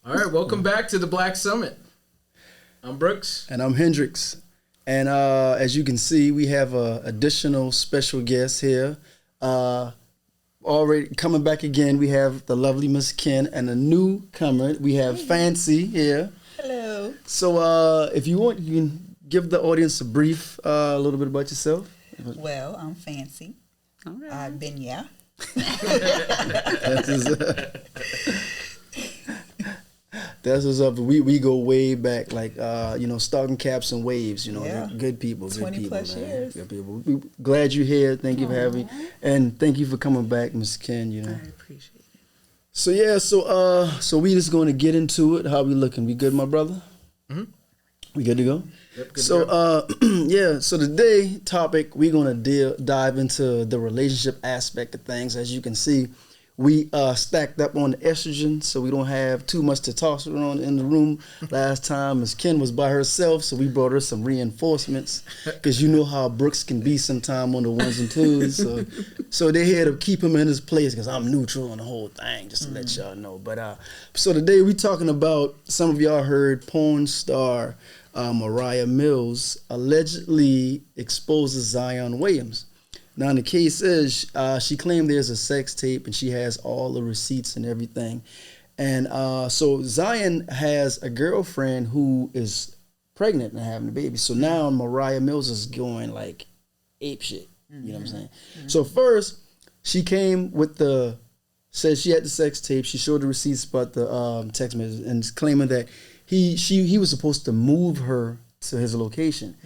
All right, welcome back to the Black Summit. I'm Brooks. And I'm Hendrix. And as you can see, we have an additional special guest here. Already coming back again, we have the lovely Miss Ken and a newcomer. We have Fancy here. Hello. So if you want, you can give the audience a brief, a little bit about yourself. Well, I'm Fancy. All right. I've been, yeah. That's what's up. We go way back, like Stocking Caps and Waves. Yeah. Good people. 20 plus years. Good people. We glad you're here. Thank you for having me, and thank you for coming back, Miss Ken. I appreciate it. So yeah, so we just going to get into it. How we looking? We good, my brother? Mm-hmm. We good to go? Yep, good So to go. yeah. So today topic we're gonna dive into the relationship aspect of things. As you can see, we stacked up on the estrogen, so we don't have too much testosterone in the room. Last time, Miss Ken was by herself, so we brought her some reinforcements, because you know how Brooks can be sometime on the ones and twos. So they had to keep him in his place, because I'm neutral on the whole thing, just to let y'all know. But so today we talking about, some of y'all heard porn star Mariah Mills allegedly exposes Zion Williams. Now, the case is, she claimed there's a sex tape, and she has all the receipts and everything. And so Zion has a girlfriend who is pregnant and having a baby. So now Mariah Mills is going like ape shit. You know what I'm saying? Mm-hmm. So first, she came with says she had the sex tape. She showed the receipts about the text message and claiming that he was supposed to move her to his location.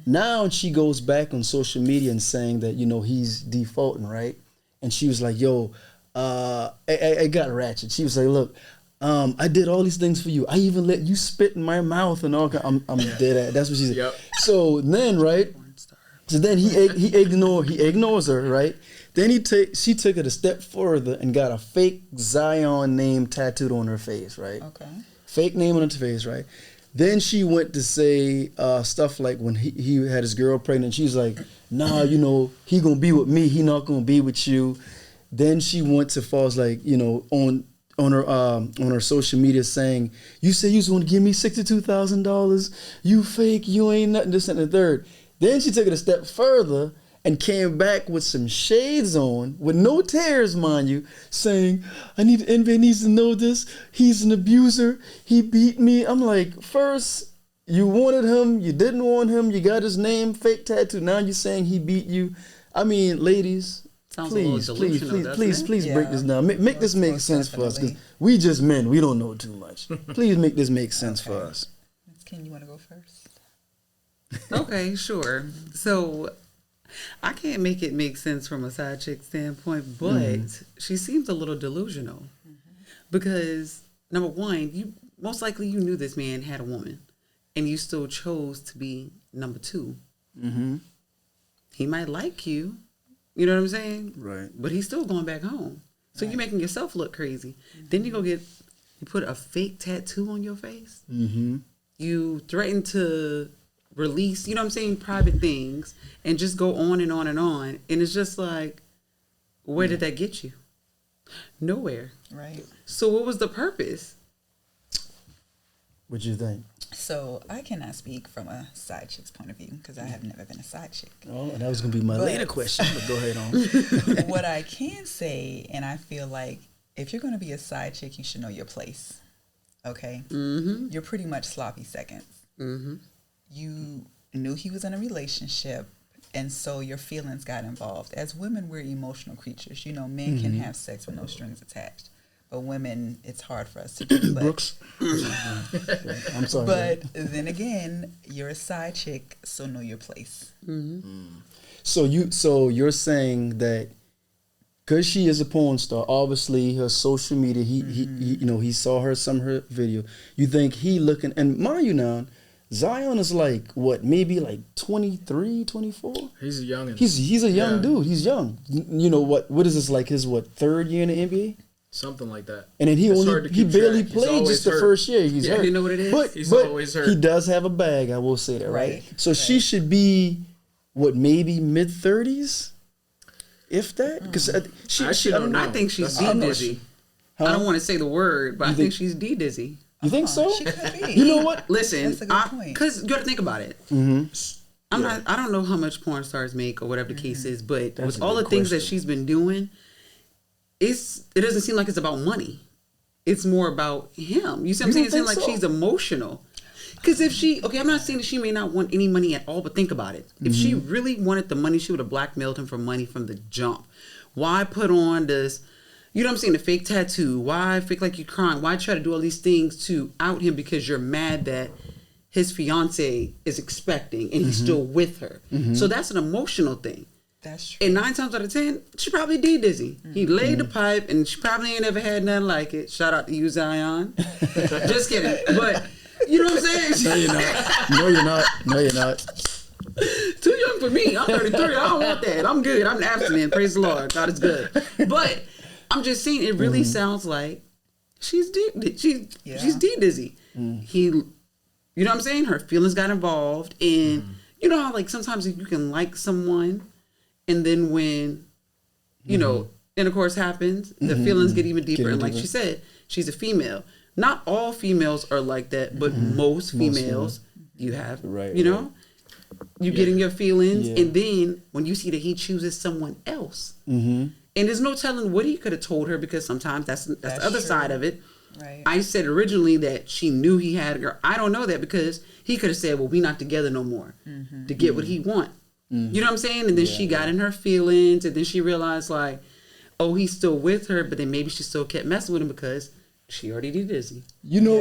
Now she goes back on social media and saying that, he's defaulting, right? And she was like, yo, I got ratchet. She was like, look, I did all these things for you. I even let you spit in my mouth and all. I'm dead at. That's what she said. Yep. So then, right? So then he ignores her, right? Then she took it a step further and got a fake Zion name tattooed on her face, right? Okay. Fake name on her face, right? Then she went to say stuff like when he had his girl pregnant, she was like, nah, he gonna be with me, he not gonna be with you. Then she went to false, like, on her social media saying, you say you was gonna give me $62,000, you fake, you ain't nothing, this and the third. Then she took it a step further and came back with some shades on, with no tears, mind you, saying, NBA needs to know this. He's an abuser. He beat me. I'm like, first, you wanted him. You didn't want him. You got his name fake tattooed. Now you're saying he beat you. I mean, ladies, please break this down. Make this make sense for us, because we just men. We don't know too much. Please make this make sense for us. Ken, you want to go first? Okay, sure. So I can't make it make sense from a side chick standpoint, but she seems a little delusional. Because, number one, you most likely you knew this man had a woman, and you still chose to be number two. Mm-hmm. He might like you, you know what I'm saying? Right. But he's still going back home. So you're making yourself look crazy. Then you put a fake tattoo on your face. Mm-hmm. You threaten to release, you know what I'm saying, private things, and just go on and on and on. And it's just like, where did that get you? Nowhere. Right. So what was the purpose? What you think? So I cannot speak from a side chick's point of view, because I have never been a side chick. Oh, that was going to be my later question, but go ahead on. What I can say, and I feel like if you're going to be a side chick, you should know your place. Okay? Mm-hmm. You're pretty much sloppy seconds. Mm-hmm. You knew he was in a relationship, and so your feelings got involved. As women, we're emotional creatures. Men can have sex with no strings attached, but women, it's hard for us to do. But, Brooks? I'm sorry. But then again, you're a side chick, so know your place. Mm-hmm. So you're saying that because she is a porn star, obviously her social media, he saw some of her video. You think he looking, and mind you now, Zion is like, what, maybe like 23, 24? He's a youngin'. He's a young dude. He's young. What is this, like his, third year in the NBA? Something like that. And then he barely played just the first year. He's hurt. You know what it is? But he's always hurt. He does have a bag, I will say that, right? So right. She should be, maybe mid-30s? If that? Because I think she's D-dizzy. I don't want to say the word, but I think she's D-dizzy. You think so? She could be. You know what? Listen, That's a good point. because you got to think about it. I'm not. I don't know how much porn stars make or whatever the case is, but That's with a all the good things that question. she's been doing, it doesn't seem like it's about money. It's more about him. You see what I'm saying? It seems like she's emotional. Because if she, I'm not saying that she may not want any money at all, but think about it. If she really wanted the money, she would have blackmailed him for money from the jump. Why put on this, you know what I'm saying, the fake tattoo? Why fake like you're crying? Why try to do all these things to out him because you're mad that his fiance is expecting and he's still with her? So that's an emotional thing. That's true. And 9 times out of 10, she probably did dizzy. He laid the pipe and she probably ain't ever had nothing like it. Shout out to you, Zion. Just kidding. But you know what I'm saying? No, you're not. No, you're not. No, you're not. Too young for me. I'm 33. I don't want that. I'm good. I'm abstinent. Praise the Lord. God is good. But I'm just saying, it really sounds like she's dizzy. He, you know what I'm saying? Her feelings got involved, and you know how like sometimes you can like someone, and then when you know intercourse happens, the feelings get even deeper. And like she said, she's a female. Not all females are like that, but most females, you have, you know, you get in your feelings, and then when you see that he chooses someone else, and there's no telling what he could have told her, because sometimes that's the other side of it. Right. I said originally that she knew he had a girl. I don't know that, because he could have said, well, we not together no more, to get what he want. You know what I'm saying? And then she got in her feelings, and then she realized like, oh, he's still with her, but then maybe she still kept messing with him because she already did dizzy. You know,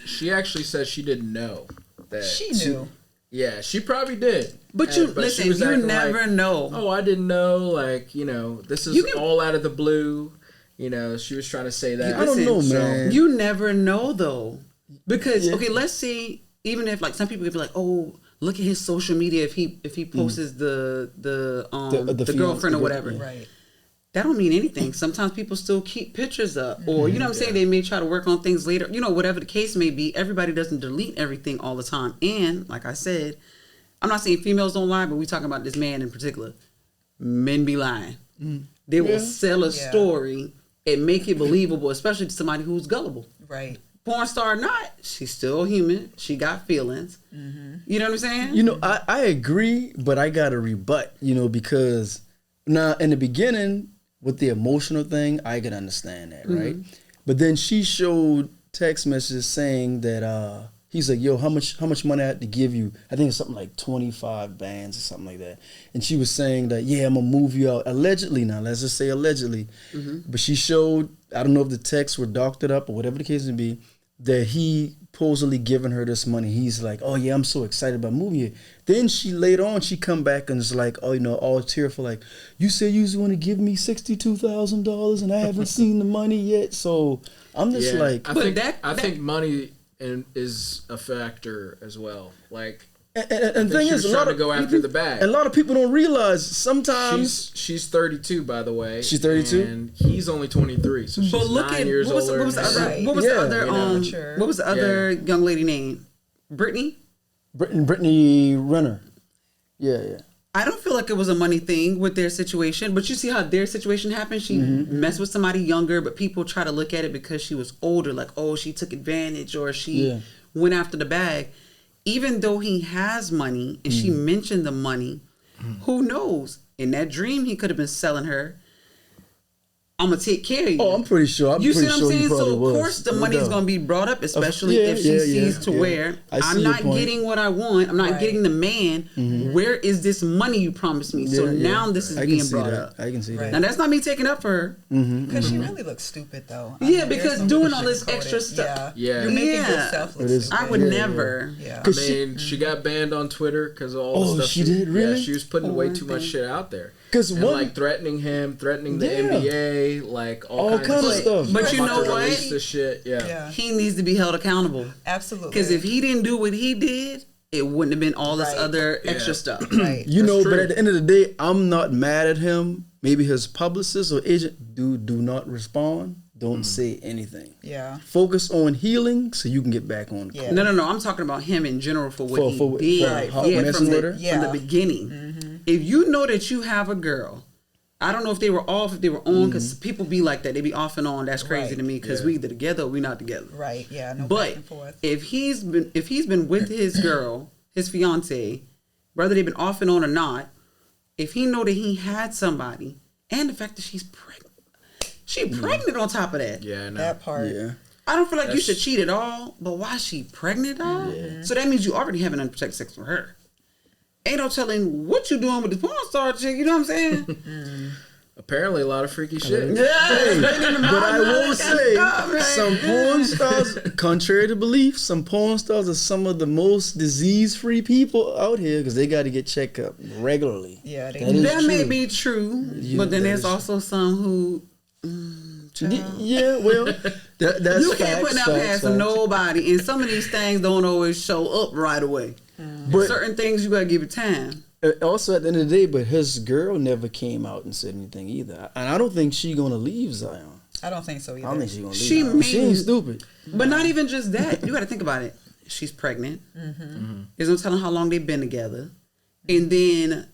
She actually said she didn't know that. She knew. Yeah, she probably did. But she listen, was you acting never like, know. Oh, I didn't know. Like, you know, this is all out of the blue. You know, she was trying to say that. I don't know, man. You never know though, because okay, let's say even if like some people could be like, oh, look at his social media if he posts the girlfriend or whatever. Right. That don't mean anything. Sometimes people still keep pictures up, or you know what I'm saying, they may try to work on things later. You know, whatever the case may be, everybody doesn't delete everything all the time. And like I said, I'm not saying females don't lie, but we talking about this man in particular. Men be lying. They will sell a story and make it believable, especially to somebody who's gullible. Right. Porn star or not, she's still human. She got feelings. You know what I'm saying? You know, I agree, but I got to rebut, you know, because now in the beginning with the emotional thing, I can understand that, right? But then she showed text messages saying that he's like, yo, how much money I had to give you? I think it's something like 25 bands or something like that. And she was saying that, yeah, I'm going to move you out. Allegedly now, let's just say allegedly. But she showed, I don't know if the texts were doctored up or whatever the case may be, that he supposedly giving her this money. He's like, oh yeah, I'm so excited about moving you. Then later on she come back and is like, oh, you know, all tearful, like, you said you was going to give me $62,000 and I haven't seen the money yet. So I'm just like, I think money is a factor as well. Like, and thing is, a lot of go after the bag. A lot of people don't realize sometimes she's 32, by the way. She's 32, and he's only 23. So she's but look 9 at years older. what was the other young lady name? Brittany Renner. Yeah. I don't feel like it was a money thing with their situation, but you see how their situation happened. She messed with somebody younger, but people try to look at it because she was older, like, oh, she took advantage or she went after the bag. Even though he has money and she mentioned the money, who knows? In that dream, he could have been selling her, I'm going to take care of you. Oh, I'm pretty sure. You see what I'm saying? So, of course, the money is going to be brought up, especially if she sees to where I'm not getting what I want. I'm not getting the man. Where is this money you promised me? So now this is being brought up. I can see that. Now, that's not me taking up for her. Because she really looks stupid, though. Because doing all this extra stuff. You're making yourself look stupid. I would never. I mean, she got banned on Twitter because of all the stuff. She did? Really? Yeah, she was putting way too much shit out there. And like threatening him, threatening the NBA, like all kinds of stuff. But you know what? This shit, he needs to be held accountable. Absolutely. Because if he didn't do what he did, it wouldn't have been all this other extra stuff. Right. You know, but at the end of the day, I'm not mad at him. Maybe his publicist or agent do not respond. Don't say anything. Yeah. Focus on healing so you can get back on the court. No. I'm talking about him in general for what he did. From the beginning. If you know that you have a girl I don't know if they were off, if they were on, because people be like that. They be off and on. That's crazy to me because we either together or we not together. Right. Yeah. No but back and forth. if he's been with his girl, his fiance, whether they've been off and on or not, if he know that he had somebody, and the fact that she's pregnant on top of that. Yeah, I know. That part. Yeah. I don't feel like you should cheat at all, but why is she pregnant though? Yeah. So that means you already having unprotected sex with her. Ain't no telling what you doing with the porn star chick, you know what I'm saying? Apparently a lot of freaky shit. Hey, but I will say, some porn stars, contrary to belief, some porn stars are some of the most disease-free people out here because they got to get checked up regularly. Yeah, that may be true, but then there's also some who... Yeah, well, that's you can't put that past nobody, and some of these things don't always show up right away. But certain things you gotta give it time. Also, at the end of the day, but his girl never came out and said anything either, and I don't think she's gonna leave Zion. I don't think so either. I don't think she's gonna leave. She ain't stupid. But not even just that. You got to think about it. She's pregnant. There's no telling how long they've been together, and then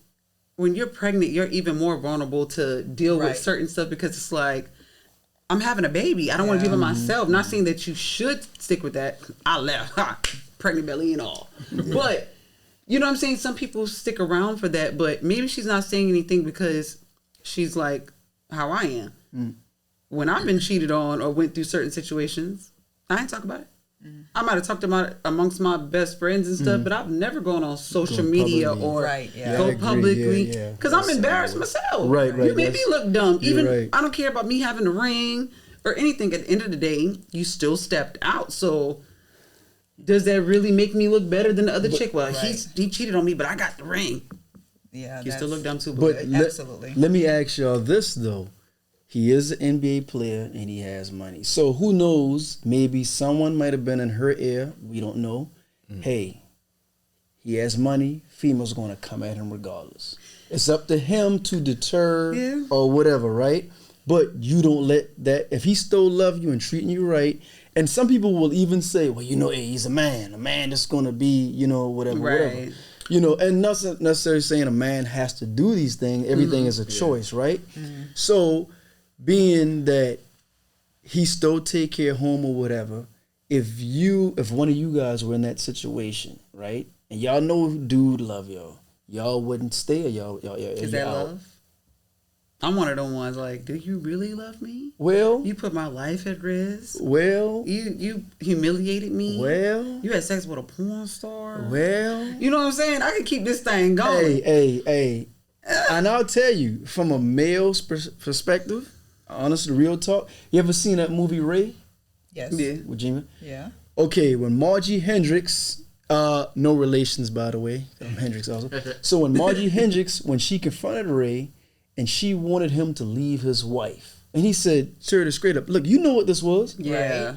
when you're pregnant, you're even more vulnerable to deal with certain stuff because it's like, I'm having a baby. I don't want to give it myself. Not saying that you should stick with that. I left. Pregnant belly and all. But, you know what I'm saying? Some people stick around for that, but maybe she's not saying anything because she's like how I am. When I've been cheated on or went through certain situations, I ain't talk about it. I might have talked about it amongst my best friends and stuff, but I've never gone on social media or go publicly because I'm embarrassed myself. Right. You made me look dumb. Even I don't care about me having a ring or anything. At the end of the day, you still stepped out. So does that really make me look better than the other chick? Well, he cheated on me, but I got the ring. Yeah, you still look dumb too. But absolutely. Let me ask y'all this though. He is an NBA player and he has money. So who knows? Maybe someone might have been in her ear. We don't know. Hey, he has money. Female's going to come at him regardless. It's up to him to deter or whatever, right? But you don't let that. If he still love you and treating you right, and some people will even say, well, you know, hey, he's a man. A man that's going to be, you know, whatever. You know, and not necessarily saying a man has to do these things. Everything is a choice, right? So being that he still take care of home or whatever, if one of you guys were in that situation, right, and y'all know dude love y'all wouldn't stay or y'all is that out. love? I'm one of them ones like, do you really love me? Well, you put my life at risk. Well, you humiliated me. Well, you had sex with a porn star. Well, you know what I'm saying? I could keep this thing going. Hey. And I'll tell you, from a male's perspective, honestly, real talk. You ever seen that movie Ray? Yes. Yeah. With Jimmy? Yeah. Okay, when Margie Hendricks, no relations by the way, I'm Hendricks also. So when Margie Hendricks, when she confronted Ray, and she wanted him to leave his wife, and he said, "Sir, straight up, look, you know what this was? Yeah.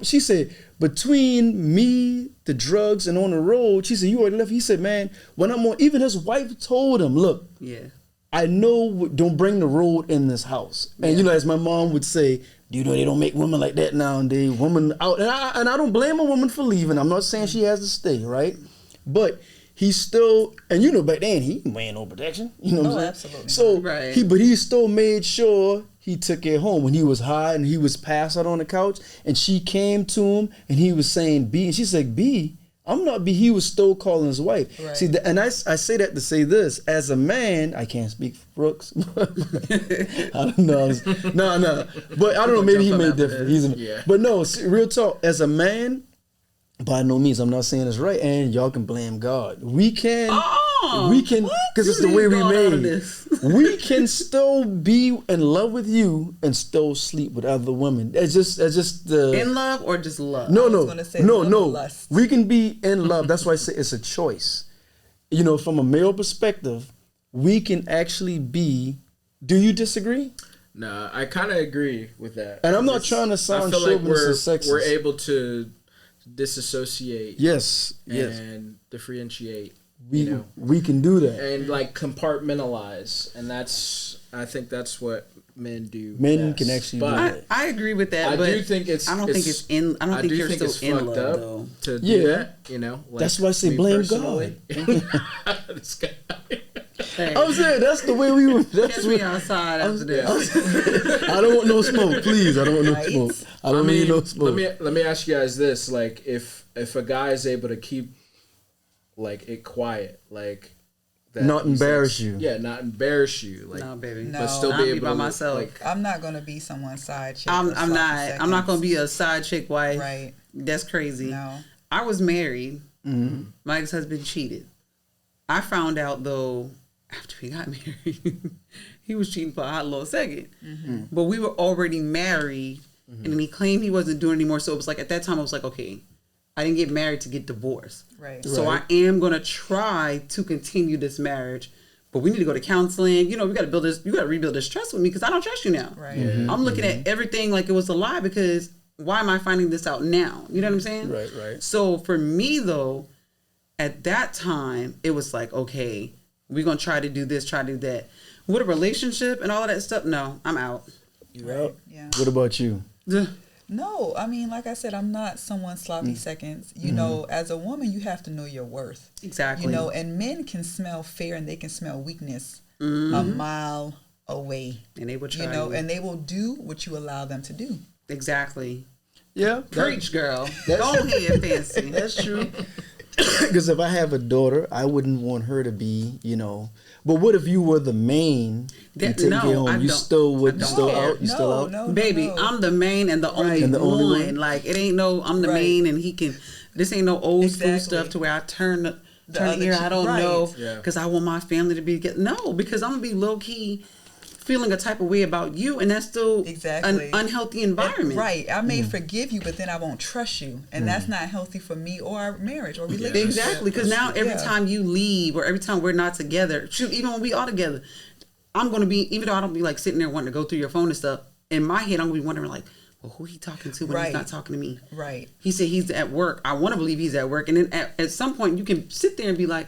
She said, between me, the drugs, and on the road, she said, you already left. He said, man, when I'm on, even his wife told him, look, I know, don't bring the road in this house. And you know, as my mom would say, you know, they don't make women like that nowadays. Women out, and I don't blame a woman for leaving. I'm not saying she has to stay, right? But he's still, and you know, back then he ain't wearing no protection. You know what I'm saying? Absolutely. So he still made sure he took her home when he was high and he was passed out on the couch. And she came to him and he was saying B, and she said, B, I'm not B. He was still calling his wife. Right. See, and I say that to say this. As a man, I can't speak for Brooks. I don't know. No. But I don't know. Maybe he made different. But no, real talk. As a man, by no means, I'm not saying it's right. And y'all can blame God. We can, because it's the way we made. We can still be in love with you and still sleep with other women. It's just the in love or just love. No. We can be in love. That's why I say it's a choice. You know, from a male perspective, we can actually be. Do you disagree? No, I kind of agree with that. And I'm not trying to sound chauvinist or sexist. We're able to disassociate. Yes. And differentiate. We can do that and like compartmentalize, and I think that's what men do. Men can actually do that. I agree with that. But I don't think you're still in love though. To do that, you know. Like, that's why I say blame God. I'm saying that's the way we were. Catch me outside after this. I don't want no smoke, please. I don't want no smoke. I don't need no smoke. Let me ask you guys this: like, if a guy is able to keep like it quiet, like that, not embarrass you. Yeah, not embarrass you. Like, no, baby. But still be able by to myself. Like, I'm not gonna be someone's side chick. I'm not gonna be a side chick wife. Right. That's crazy. No. I was married. Mm-hmm. My ex-husband cheated. I found out though after we got married, he was cheating for a hot little second. Mm-hmm. But we were already married, and then he claimed he wasn't doing it anymore. So it was like at that time I was like, okay, I didn't get married to get divorced. Right. So I am gonna try to continue this marriage, but we need to go to counseling. You know, we got to build this. You got to rebuild this trust with me because I don't trust you now. Right. Mm-hmm. I'm looking at everything like it was a lie because why am I finding this out now? You know what I'm saying? Right. Right. So for me though, at that time it was like, okay, we're gonna try to do this, try to do that. With a relationship and all of that stuff, no, I'm out. You out? Yeah. What about you? No, I mean, like I said, I'm not someone's sloppy seconds. You know, as a woman, you have to know your worth. Exactly. You know, and men can smell fear and they can smell weakness a mile away. And they will try. You know, and they will do what you allow them to do. Exactly. Yeah. Preach, girl. Go ahead, fancy. That's true. Because if I have a daughter, I wouldn't want her to be, you know. But what if you were the main? You still out? You still out? No, baby, I'm the main and the only one. Like, it ain't no, I'm the main and he can, this ain't no old school stuff to where I turn the ear, I don't know, because I want my family to be, no, because I'm going to be low key feeling a type of way about you, and that's still an unhealthy environment. Right. I may forgive you, but then I won't trust you, and that's not healthy for me or our marriage or relationship. Exactly, because now every time you leave or every time we're not together, shoot, even when we are together, I'm going to be, even though I don't be like sitting there wanting to go through your phone and stuff, in my head I'm going to be wondering like, well, who he talking to when he's not talking to me? Right. He said he's at work. I want to believe he's at work, and then at some point you can sit there and be like,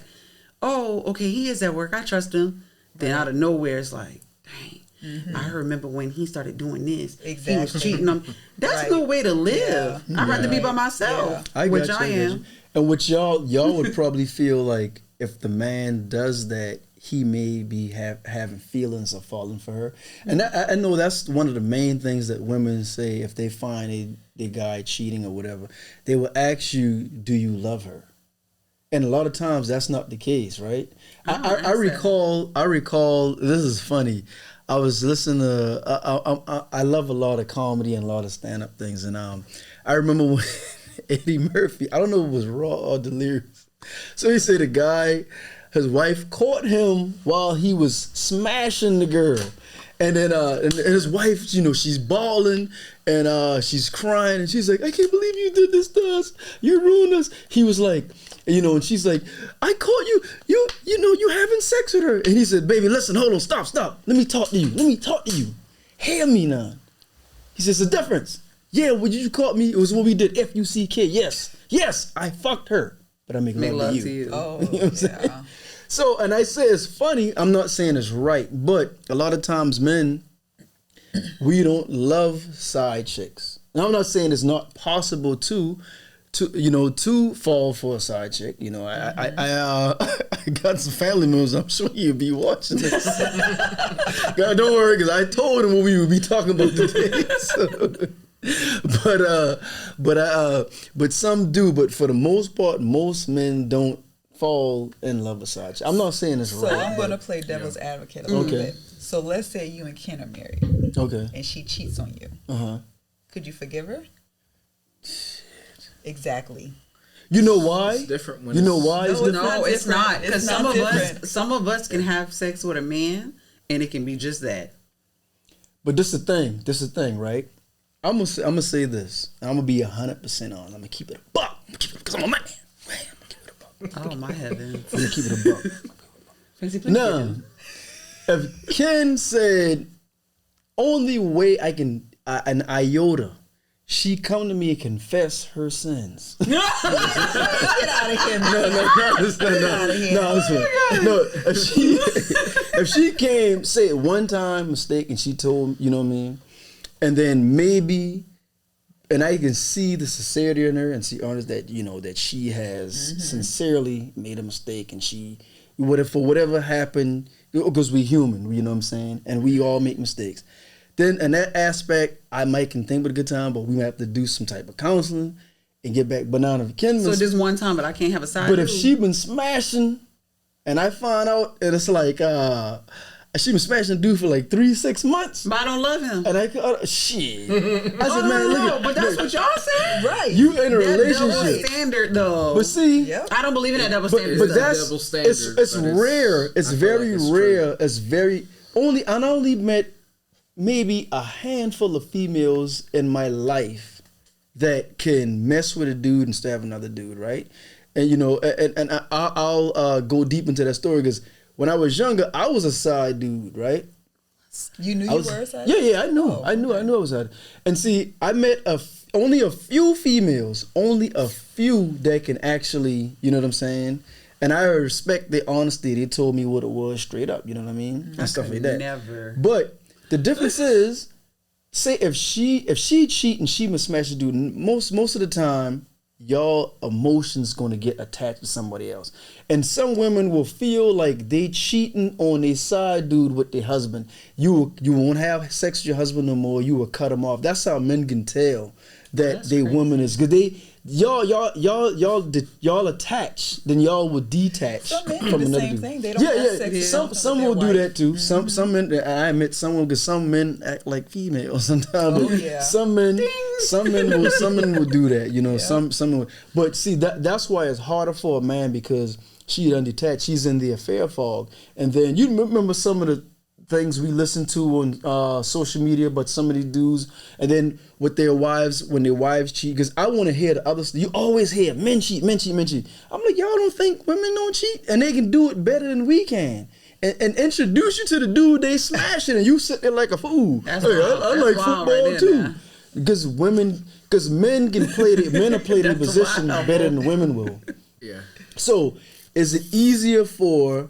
oh, okay, he is at work. I trust him. Then out of nowhere, it's like, dang. Mm-hmm. I remember when he started doing this. Exactly. He was cheating on me. That's no way to live. Yeah. I'd rather be by myself, which I am. And what y'all would probably feel like if the man does that, he may be having feelings of falling for her. And I know that's one of the main things that women say if they find a guy cheating or whatever. They will ask you, do you love her? And a lot of times that's not the case, right? I recall, this is funny. I was listening to, I love a lot of comedy and a lot of stand-up things. And I remember when Eddie Murphy, I don't know if it was raw or delirious. So he said a guy, his wife caught him while he was smashing the girl. And then and his wife, you know, she's bawling and she's crying. And she's like, I can't believe you did this to us. You ruined us. He was like, you know, and she's like, I caught you. You know, you having sex with her. And he said, baby, listen, hold on, stop. Let me talk to you. Hear me now. He says, the difference. Yeah, when you caught me, it was what we did. F-U-C-K. Yes, I fucked her. But I make love to you. Oh, you know what I'm saying? So, and I say it's funny. I'm not saying it's right. But a lot of times men, we don't love side chicks. And I'm not saying it's not possible to fall for a side chick. You know, I got some family members. I'm sure you'll be watching this. God, don't worry, because I told them what we would be talking about today. So. But some do. But for the most part, most men don't fall in love with side chick. I'm not saying it's right. So I'm going to play devil's advocate a little bit. So let's say you and Ken are married. Okay. And she cheats on you. Uh-huh. Could you forgive her? Exactly. You know why? It's different when No, it's not. Because some of us can have sex with a man and it can be just that. But this is the thing, right? I'm gonna say this. I'm gonna be 100% on. I'm gonna keep it a buck. Because I'm a man. I'm gonna keep it a buck. Oh my heavens. I'm gonna keep it a buck. Now, if Ken said, only way I can, an iota, she come to me and confess her sins. Get out of here, man. No. If she came, say it one time mistake, and she told, you know what I mean, and then maybe, and I can see the sincerity in her and see honest that, you know, that she has sincerely made a mistake and she, for whatever happened, because we human, you know what I'm saying, and we all make mistakes. Then in that aspect, I might can think with a good time, but we might have to do some type of counseling and get back. But now if Ken, So just one time, but I can't have a side. but if she been smashing, and I find out, and it's like she been smashing dude for like 3-6 months. But I don't love him. And I shit. I said, Oh, man, look at but that's what y'all said. Right. you in a That double relationship. standard, though. But see, Yep. I don't believe in that double standard. but stuff. that's double standard, it's but it's- rare. It's I feel very like it's rare. true. It's very I only met maybe a handful of females in my life that can mess with a dude and stab another dude, right? And you know, and I'll go deep into that story because when I was younger, I was a side dude, right? You knew you were a side? Yeah, I knew. Oh, I knew I was side. And see, I met only a few females, only a few that can actually, you know what I'm saying? And I respect their honesty. They told me what it was straight up, you know what I mean? And stuff like that. Never. But the difference is, say if she cheat and she must smash a dude, most of the time, y'all emotions gonna get attached to somebody else. And some women will feel like they cheating on their side dude with their husband. You won't have sex with your husband no more. You will cut him off. That's how men can tell that they woman is good. Y'all attach, then y'all will detach Some men do from the another same dude. thing. They don't have sex with Some their will do wife. that too. Some men. I admit some men act like females sometimes. Oh, but yeah. Some men will do that. You know, Yeah. some will. But see that's why it's harder for a man because she's undetached. She's in the affair fog, and then you remember some of the things we listen to on social media, but some of these dudes, and then with their wives, when their wives cheat, because I want to hear the other stuff. You always hear men cheat. I'm like, y'all don't think women don't cheat, and they can do it better than we can, and introduce you to the dude they smashing, and you sit there like a fool. That's Hey, wild. I That's like wild football right there, too, man. because men can play men will play their That's position wild. better than women will. Yeah. So, is it easier for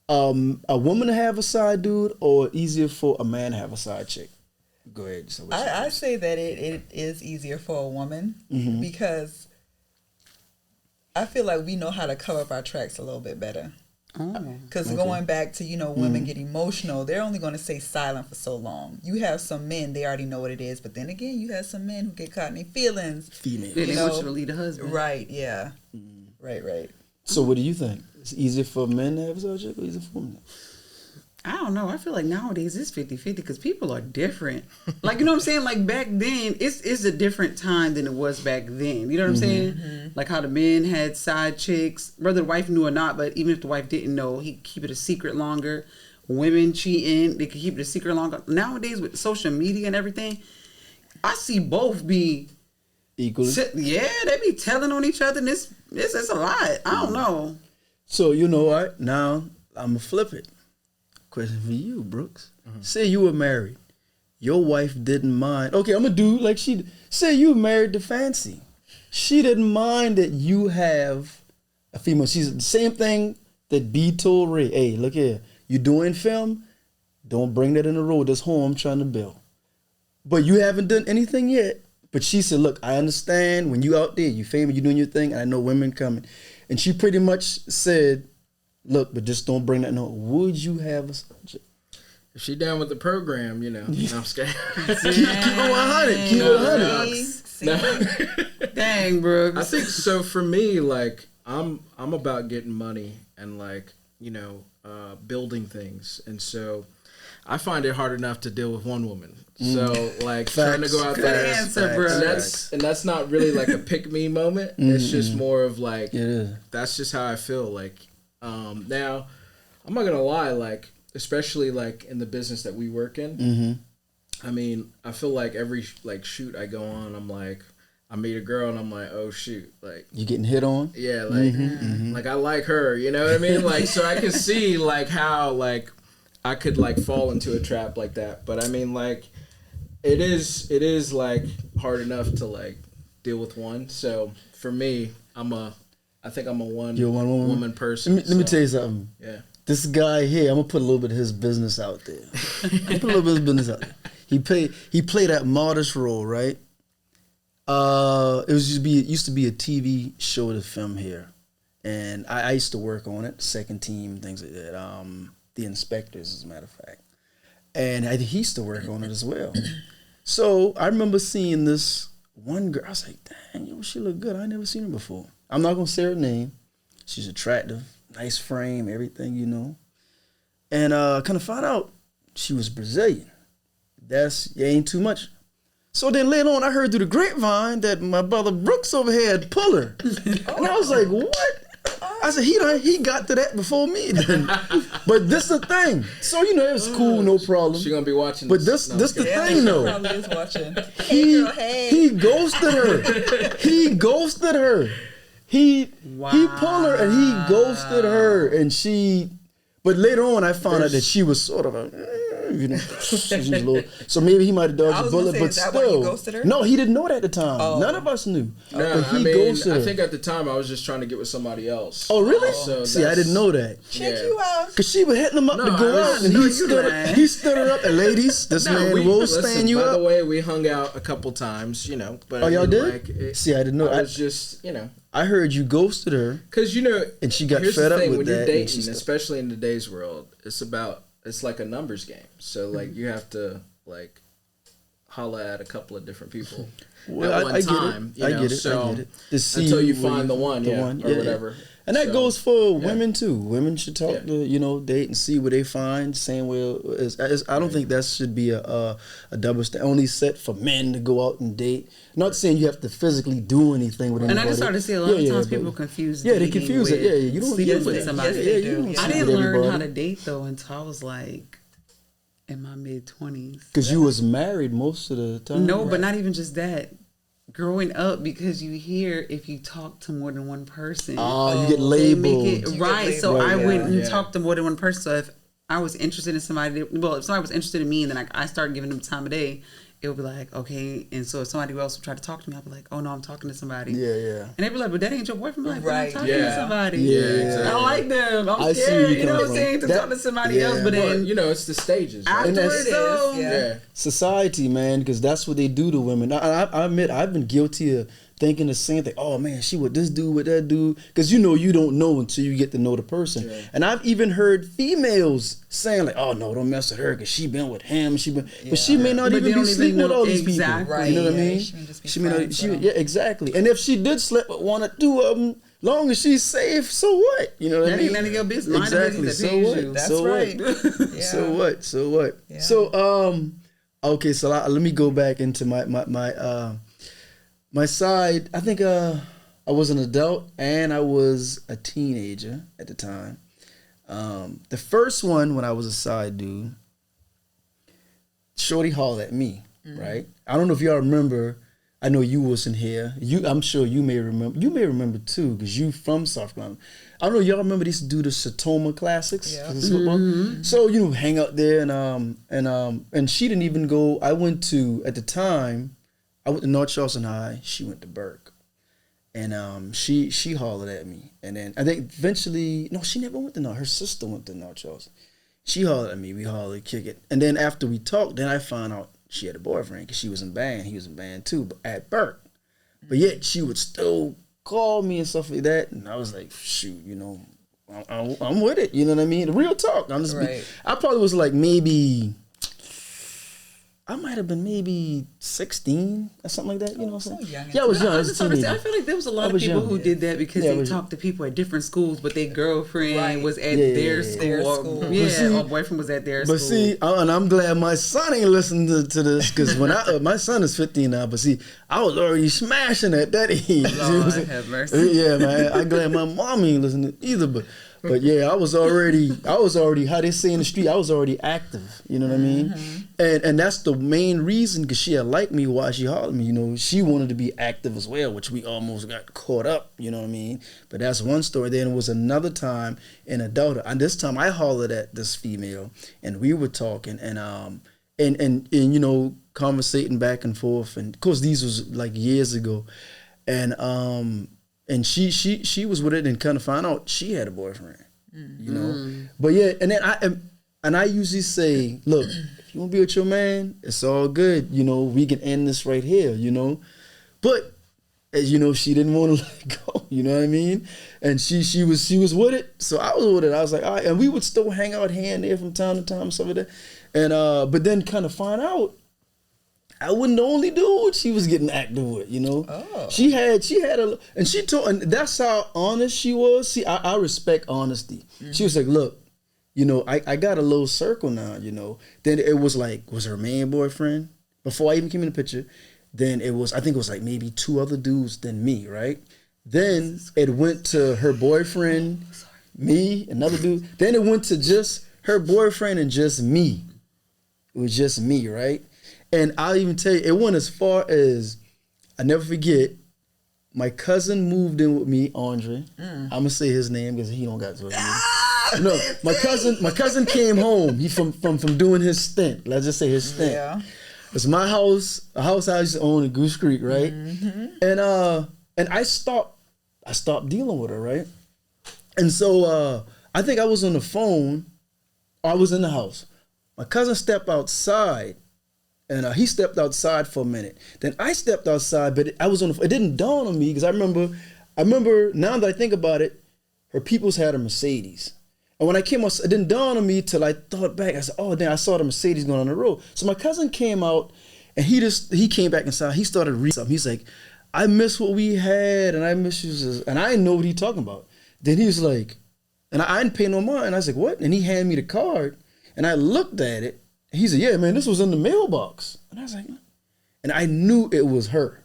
a woman to have a side dude, or easier for a man to have a side chick? Go ahead. So I say that it is easier for a woman because I feel like we know how to cover up our tracks a little bit better. Because going back to, women get emotional, they're only going to stay silent for so long. You have some men, they already know what it is. But then again, you have some men who get caught in their feelings. female. Then You they know, want you to lead the husband. Right, yeah. Right. So what do you think? It's easier for men to have a side chick, or easier for women? I don't know. I feel like nowadays it's 50-50 because people are different. Like, you know what I'm saying? Like back then, it's a different time than it was back then. You know what I'm saying? Like how the men had side chicks, whether the wife knew or not, but even if the wife didn't know, he'd keep it a secret longer. Women cheating, they could keep it a secret longer. Nowadays with social media and everything, I see both be Equally. yeah, they be telling on each other and it's a lot. I don't know. So you know what? Now I'm gonna flip it. Question for you, Brooks. Say you were married. Your wife didn't mind. Okay, I'm gonna do like she. Say you were married to Fancy. She didn't mind that you have a female. She's the same thing that B told Ray. Hey, look here. You doing film? Don't bring that in the road. This home I'm trying to build. But you haven't done anything yet. But she said, look, I understand when you out there, you famous, you doing your thing, and I know women coming. And she pretty much said, look, but just don't bring that no. Would you have a subject? If she down with the program, No, I'm scared. Keep it 100. Keep it 100. No. Dang, Brooks. I think so. For me, like I'm about getting money and building things, and so I find it hard enough to deal with one woman. So like trying to go out Good there, answer, bro. and that's not really like a pick me moment. It's just more of like It is. that's just how I feel. Like now, I'm not gonna lie. Like especially like in the business that we work in. I mean, I feel like every shoot I go on, I'm like, I meet a girl and I'm like, oh shoot, like You getting hit on? yeah, like like I like her, you know what I mean? Like so I can see like how like I could like fall into a trap like that. But I mean like it is like hard enough to like deal with one. So for me, I think I'm a You're a one woman person. Let me tell you something. Yeah. This guy here, I'm gonna put a little bit of his business out there. Put a little bit of his business out there. He played that modest role, right? It used to be a TV show to film here, and I used to work on it, second team, things like that. The inspectors, as a matter of fact, and he used to work on it as well. So I remember seeing this one girl. I was like, dang, yo, she look good. I never seen her before. I'm not gonna say her name. She's attractive, nice frame, everything, you know. And kind of found out she was Brazilian. Ain't too much. So then later on, I heard through the grapevine that my brother Brooks over here had pulled her. And I was like, what? I said, he got to that before me then. But this the thing. So, you know, it was cool, no problem. She gonna be watching But this. this the thing, though. Probably is watching. Hey, girl, hey. He ghosted her. He ghosted her. He pulled her and he ghosted her. And she... But later on, I found out that she was sort of a... You know, she was a little, so maybe he might have dodged a bullet, but is that still, why you ghosted her? No, he didn't know that at the time. Oh. None of us knew. No, but he ghosted her. I think at the time I was just trying to get with somebody else. Oh, really? So see, I didn't know that. Check you out. Cause she was hitting him up to go out, and he stood her up. And ladies, this man will stand you up. up. By the way, we hung out a couple times, you know. But y'all did? See, I didn't know. I was just, you know. I heard you ghosted her. Cause you know, and she got here's fed the up thing, with when that. you're dating, especially in today's world, it's like a numbers game. So like you have to like holla at a couple of different people at one time. I get it. Until you find the one, or whatever. And that goes for women too. Women should talk to, date and see what they find. Same way I don't think that should be a double standard. Only set for men to go out and date. Not saying you have to physically do anything with anybody. And I just started to see a lot of times people confuse dating. Yeah, they confuse it. Yeah, you don't sleeping with somebody. Yes, they do. I didn't learn how to date though until I was like in my mid-20s. Because you was married most of the time. No, but not even just that. Growing up, because you hear if you talk to more than one person, you get labeled. Right. So I wouldn't talk to more than one person. So if I was interested in somebody, if somebody was interested in me, and then I started giving them time of day, it would be like, okay. And so if somebody else would try to talk to me, I'd be like, oh no, I'm talking to somebody. Yeah. And they'd be like, but that ain't your boyfriend. I'm like, Right. I'm talking to somebody. Yeah, exactly. I like them. I'm I scared, you know what I'm saying, to talk to somebody else. But then, it's the stages. Right? Afterwards, society, man, because that's what they do to women. I admit, I've been guilty of thinking the same thing. Oh man, she with this dude, with that dude, because you don't know until you get to know the person. Yeah. And I've even heard females saying like, "Oh no, don't mess with her because she been with him. But she may not even be sleeping with all these people. Right. You know what I mean? She may not be exactly. And if she did sleep with one or two of them, long as she's safe, so what? You know what I mean? That ain't none of your business. Exactly. So what? That's so right. What? So what? Yeah. So okay. So let me go back into my side. I think I was an adult and I was a teenager at the time. The first one, when I was a side dude, shorty hollered at me, right? I don't know if y'all remember. I know you wasn't here. I'm sure you may remember. You may remember too, because you from South Carolina. I don't know. Y'all remember they used to do the Satoma Classics? Yeah. Mm-hmm. So hang out there and she didn't even go. I went to North Charleston High. She went to Burke, and she hollered at me. And then I think eventually, no, she never went to North. Her sister went to North Charleston. She hollered at me. We hollered, kick it. And then after we talked, then I found out she had a boyfriend because she was in band. He was in band too, but at Burke. But yet she would still call me and stuff like that. And I was like, shoot, I'm with it. You know what I mean? Real talk. I probably was like I might have been maybe 16 or something like that. You know what I'm saying? Young. Yeah, I was young. I feel like there was a lot of people who did that because they talked to people at different schools, but their girlfriend was at their school. Or boyfriend was at their school. But see, and I'm glad my son ain't listening to this, because when my son is 15 now, but see, I was already smashing at that age. Lord have mercy. Yeah, man. I'm glad my mom ain't listening either, but yeah, I was already, how they say in the street, I was already active. You know what I mean? And that's the main reason, because she had liked me while she hollered me. She wanted to be active as well, which we almost got caught up. You know what I mean? But that's one story. Then it was another time in adulthood, and this time I hollered at this female, and we were talking, and conversating back and forth, and of course these was like years ago, and she was with it and kind of found out she had a boyfriend, But yeah, and then I usually say, look, if you want to be with your man, it's all good. We can end this right here, But you know, she didn't want to let go. You know what I mean? And she was with it. So I was with it. I was like, all right. And we would still hang out here and there from time to time, stuff like that. And but then kind of find out I wasn't the only dude she was getting active with. You know, she had and she told, and that's how honest she was. See, I respect honesty. She was like, look, you know, I got a little circle now. You know, then it was like, was her main boyfriend before I even came in the picture. Then I think it was like maybe 2 other dudes than me, right? Then it went to her boyfriend, me, another dude. Then it went to just her boyfriend and just me. It was just me, right? And I'll even tell you, it went as far as, I never forget, my cousin moved in with me, Andre. I'm gonna say his name because he don't got to it. No, my cousin came home. He from doing his stint. Let's just say his stint. Yeah. It's my house, a house I used to own in Goose Creek, right? And I stopped dealing with her, right? And so I think I was on the phone, or I was in the house. My cousin stepped outside, and he stepped outside for a minute. Then I stepped outside, but I was on the. It didn't dawn on me because I remember now that I think about it, her peoples had a Mercedes. And when I came out, it didn't dawn on me till I thought back. I said, oh, damn, I saw the Mercedes going on the road. So my cousin came out, and he came back inside. He started reading something. He's like, I miss what we had, and I miss you. And I didn't know what he talking about. Then he was like, and I didn't pay no mind. I was like, what? And he handed me the card, and I looked at it. And he said, yeah, man, this was in the mailbox. And I was like, and I knew it was her.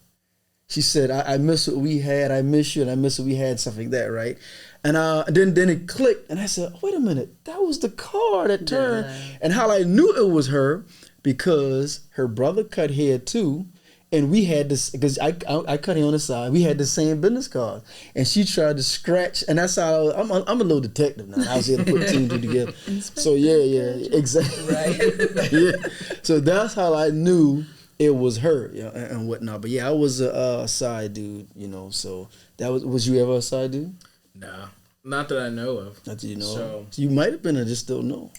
She said, I miss what we had. I miss you, and I miss what we had, stuff like that, right? And then it clicked, and I said, wait a minute, that was the car that turned. Yeah. And how I knew it was her, because her brother cut hair too, and we had this, because I cut hair on the side, we had the same business card, and she tried to scratch, and that's how I'm a little detective now. I was able to put 2 and 2 together. So yeah, exactly. Right. Yeah. So that's how I knew it was her, you know, and whatnot. But yeah, I was a side dude, you know. So that was you ever a side dude? Nah, not that I know of. Not that you know. So you might have been and just don't know.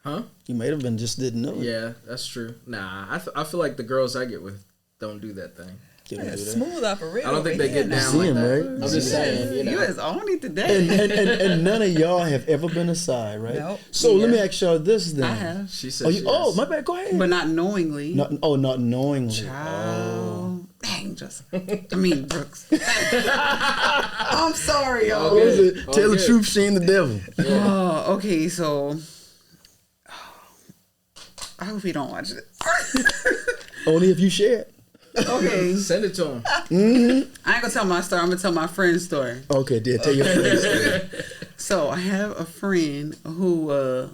Huh? You might have been just didn't know. Yeah, that's true. Nah, I feel like the girls I get with don't do that thing. Yeah, smooth operator. I don't think they get down like that. Right? I'm just saying, you know. You is on it today. And none of y'all have ever been aside, right? Nope. So let me ask y'all this then. I have. She said my bad, go ahead. But not knowingly. Not knowingly. Child. Dang, Brooks. I'm sorry, y'all. What is it? Tell the truth, shame the devil. Yeah. Oh, okay, so I hope you don't watch it. Only if you share it. Okay. Send it to him. Mm-hmm. I ain't gonna tell my story. I'm gonna tell my friend's story. Okay, dear. Tell your friend's story. So I have a friend who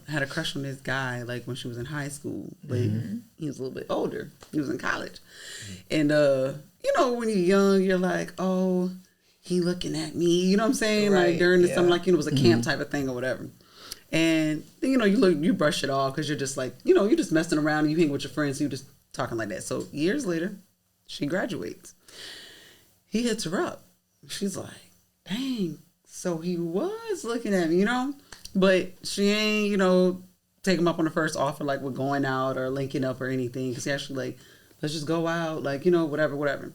had a crush on this guy, like when she was in high school. But he was a little bit older. He was in college. And, you know, when you're young, you're like, oh, he looking at me. You know what I'm saying? Right, like during the summer, like, you know, it was a camp type of thing or whatever. And, you know, you brush it off because you're just like, you know, you're just messing around and you hang with your friends. So you're just talking like that. So years later, she graduates. He hits her up. She's like, dang. So he was looking at me, you know, but she ain't, you know, take him up on the first offer, like we're going out or linking up or anything. Because he actually like, let's just go out, like, you know, whatever.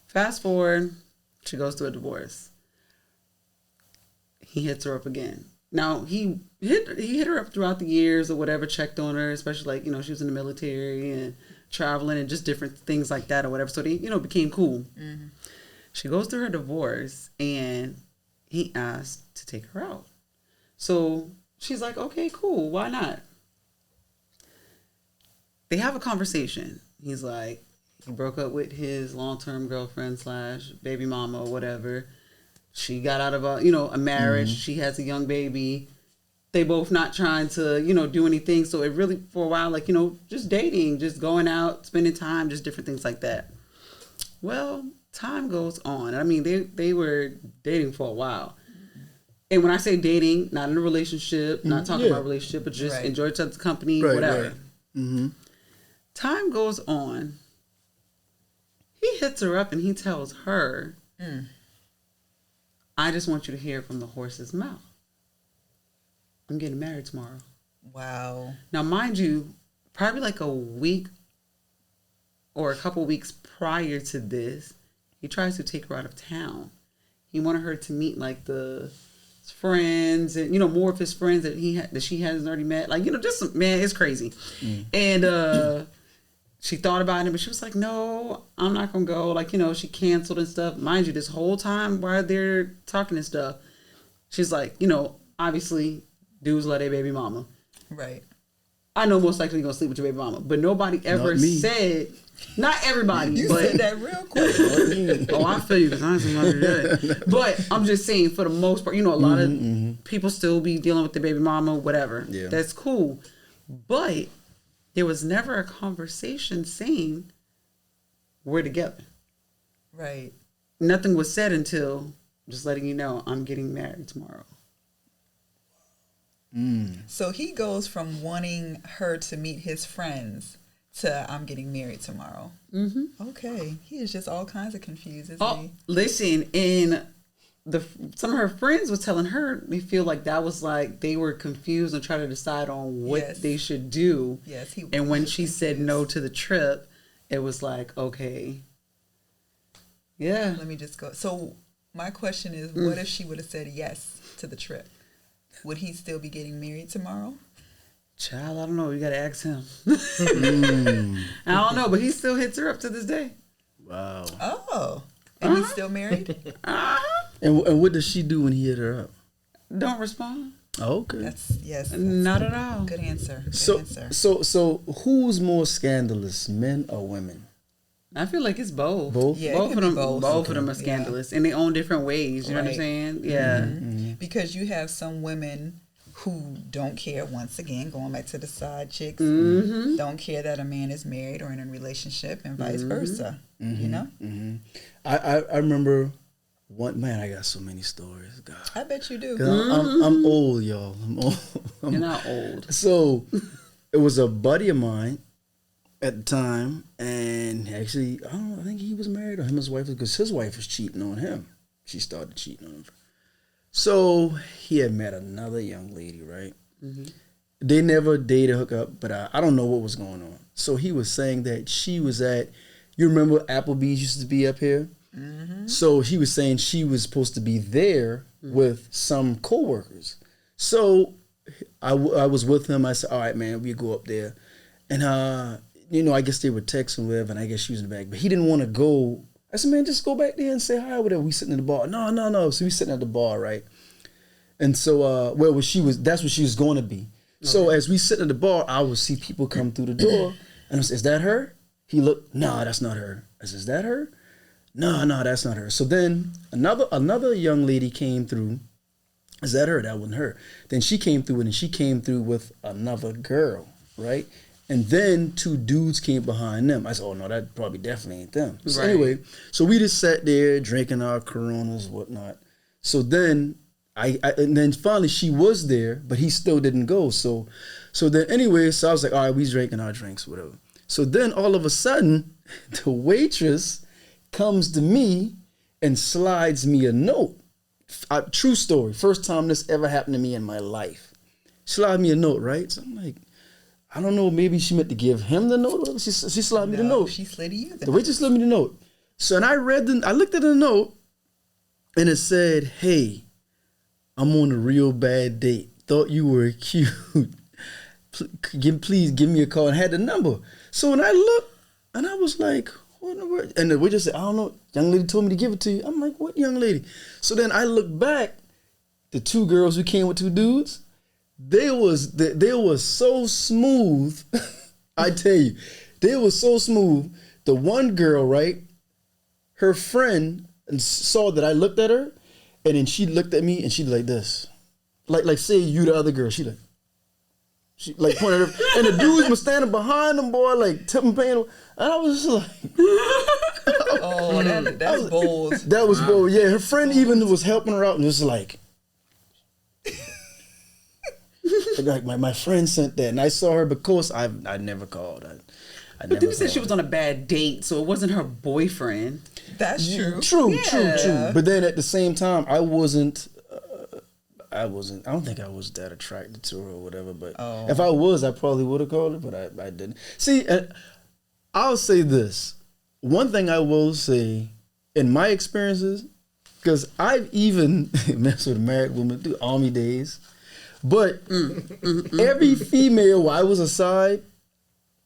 Fast forward, she goes through a divorce. He hits her up again. Now, he hit her up throughout the years or whatever, checked on her, especially like, you know, she was in the military and traveling and just different things like that or whatever. So they, you know, became cool. Mm-hmm. She goes through her divorce and he asked to take her out. So she's like, okay, cool. Why not? They have a conversation. He's like, he broke up with his long-term girlfriend / baby mama or whatever. She got out of a marriage. Mm-hmm. She has a young baby. They both not trying to, you know, do anything. So it really, for a while, like, you know, just dating, just going out, spending time, just different things like that. Well, time goes on. I mean, they were dating for a while. And when I say dating, not in a relationship, not talking about a relationship, but just enjoy each other's company, whatever. Right. Mm-hmm. Time goes on. He hits her up and he tells her, I just want you to hear it from the horse's mouth. I'm getting married tomorrow. Wow. Now, mind you, probably like a week or a couple weeks prior to this, he tries to take her out of town. He wanted her to meet like the friends and more of his friends that she hasn't already met. Like just man, it's crazy. And she thought about it, but she was like, "No, I'm not gonna go." Like she canceled and stuff. Mind you, this whole time while they're talking and stuff, she's like, obviously, dudes love their baby mama. Right. I know most likely you're gonna sleep with your baby mama, but nobody ever said. Not everybody, you but said that real quick. Oh, I feel you because I ain't somebody that. But I'm just saying, for the most part, a lot of people still be dealing with their baby mama, whatever. Yeah. That's cool. But there was never a conversation saying we're together. Right. Nothing was said until just letting you know I'm getting married tomorrow. So he goes from wanting her to meet his friends to I'm getting married tomorrow. Mm-hmm. Okay. He is just all kinds of confused, isn't he? Listen, and some of her friends were telling her they feel like that was like they were confused and trying to decide on what they should do. Yes. And when she said no to the trip, it was like, okay. Yeah. Let me just go. So my question is, what if she would have said yes to the trip? Would he still be getting married tomorrow? Child, I don't know. You got to ask him. I don't know, but he still hits her up to this day. Wow. Oh. And he's still married? And what does she do when he hit her up? Don't respond. Oh, okay. That's Not at all. Good answer. Good So, answer. so who's more scandalous, men or women? I feel like it's both. Both? Yeah, Both it of could them. be both. Both of them are scandalous in their own different ways. You know what I'm Right. saying? Yeah. Because you have some women who don't care, once again, going back to the side chicks, don't care that a man is married or in a relationship and vice versa. You know? I remember one, man, I got so many stories. God. I bet you do. 'Cause I'm old, y'all. I'm old. You're not old. So it was a buddy of mine at the time, and actually, I don't know, I think he was married or him and his wife, because his wife was cheating on him. She started cheating on him. So he had met another young lady, right? They never dated, hook up, but I don't know what was going on. So he was saying that she was at, you remember Applebee's used to be up here? So he was saying she was supposed to be there with some coworkers. So I was with him. I said, all right, man, we go up there. And, I guess they were texting with, and I guess she was in the back. But he didn't want to go. I said, man, just go back there and say hi, whatever. We sitting in the bar. No. So we sitting at the bar, right? And so, that's what she was going to be. Okay. So as we sit at the bar, I would see people come through the door. And I said, is that her? He looked, no, that's not her. I said, is that her? No, that's not her. So then another young lady came through. Is that her? That wasn't her. Then she came through, and she came through with another girl, right? And then two dudes came behind them. I said, oh, no, that probably definitely ain't them. So anyway, so we just sat there drinking our Coronas, whatnot. So then and then finally she was there, but he still didn't go. So then anyway, so I was like, all right, we drinking our drinks, whatever. So then all of a sudden, the waitress comes to me and slides me a note. True story. First time this ever happened to me in my life. Slide me a note, right? So I'm like, I don't know, maybe she meant to give him the note, or she slid me the note. She slid you the note. The waitress slid me the note. So, and I looked at the note, and it said, hey, I'm on a real bad date. Thought you were cute. Please give me a call, and had the number. So when I looked, and I was like, what in the world? And the waitress said, I don't know, young lady told me to give it to you. I'm like, what young lady? So then I looked back, the two girls who came with two dudes, they was so smooth. I tell you, they was so smooth. The one girl, right, her friend saw that I looked at her, and then she looked at me and she like this. Like say you the other girl. She like pointed at her. And the dudes were standing behind them, boy, like tipping paying. And I was just like, oh, that's bold. That was bold. Yeah, her friend even was helping her out and was like, like my friend sent that, and I saw her because I never called. I But then you said she was on a bad date, so it wasn't her boyfriend. That's true. True. But then at the same time, I wasn't. I don't think I was that attracted to her or whatever. But if I was, I probably would have called her. But I didn't. See, I'll say this. One thing I will say in my experiences, because I've even messed with a married woman through army days, but every female while I was aside,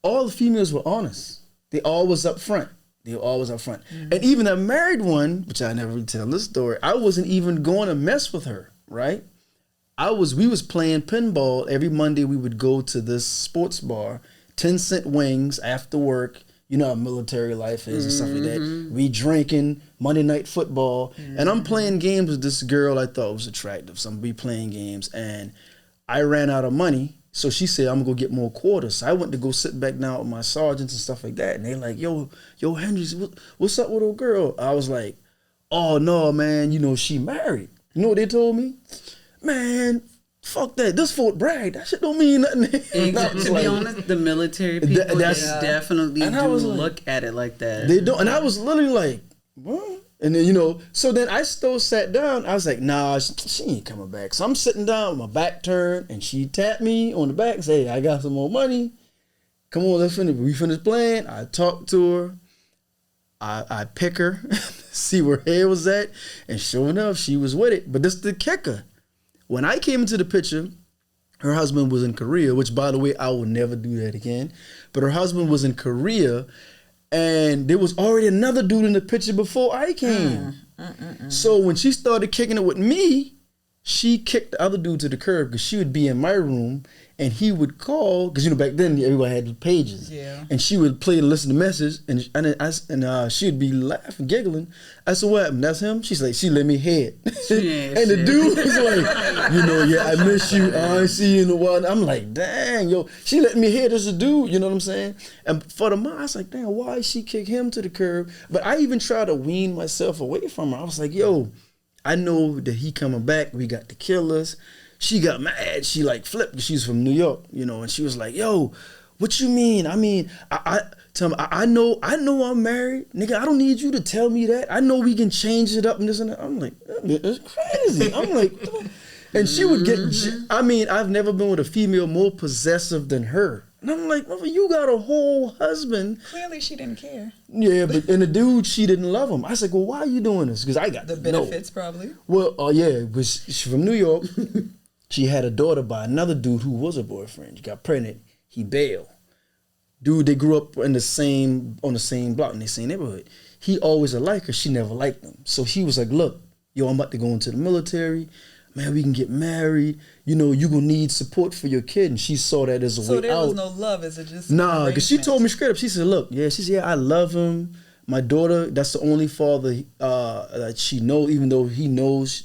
all the females were honest. They all was up front. And even a married one, which I never really tell this story, I wasn't even going to mess with her, right? We was playing pinball. Every Monday we would go to this sports bar, 10-cent wings after work. You know how military life is and stuff like that. We drinking, Monday night football. And I'm playing games with this girl I thought was attractive. So I'm be playing games. And I ran out of money. So she said, I'm going to go get more quarters. So I went to go sit back down with my sergeants and stuff like that. And they like, yo, Henry, what's up with old girl? I was like, oh, no, man, you know, she married. You know what they told me? Man, fuck that. This Fort Bragg. That shit don't mean nothing. To be honest, the military people, they definitely do look at it like that. They don't. And I was literally like, what? And then, you know, so then I still sat down. I was like, nah, she ain't coming back. So I'm sitting down with my back turned, and she tapped me on the back and said, hey, I got some more money. Come on, let's finish. We finished playing. I talked to her. I pick her, see where her hair was at, and sure enough, she was with it. But this is the kicker. When I came into the picture, her husband was in Korea, which, by the way, I will never do that again. But her husband was in Korea, and there was already another dude in the picture before I came. So when she started kicking it with me, she kicked the other dude to the curb because she would be in my room and he would call, because, you know, back then everybody had pages. Yeah. And she would play and listen to message, and she would be laughing, giggling. I said, what happened? That's him? She's like, she let me hit. And the dude was like, you know, yeah, I miss you. I ain't see you in a while. And I'm like, dang, yo, she let me hit as a dude, you know what I'm saying? And for the mom, I was like, dang, why she kick him to the curb? But I even tried to wean myself away from her. I was like, yo, I know that he coming back. We got the killers. She got mad. She like flipped. She's from New York, you know, and she was like, yo, what you mean? I mean, I know I'm married. Nigga, I don't need you to tell me that. I know we can change it up and this and that. I'm like, it's crazy. I'm like, and she would get, I mean, I've never been with a female more possessive than her. And I'm like, mother, you got a whole husband. Clearly she didn't care. Yeah, but and the dude, she didn't love him. I was like, well, why are you doing this? Because I got the benefits probably. Well, yeah, because she's from New York. She had a daughter by another dude who was a boyfriend. She got pregnant. He bailed. Dude, they grew up on the same block in the same neighborhood. He always liked her. She never liked him. So he was like, look, yo, I'm about to go into the military. Man, we can get married. You know, you gonna need support for your kid. And she saw that as a way out. So there was no love. Is it just nah? Because she told me straight up. She said, look, yeah, she said, yeah, I love him. My daughter, that's the only father that she knows, even though he knows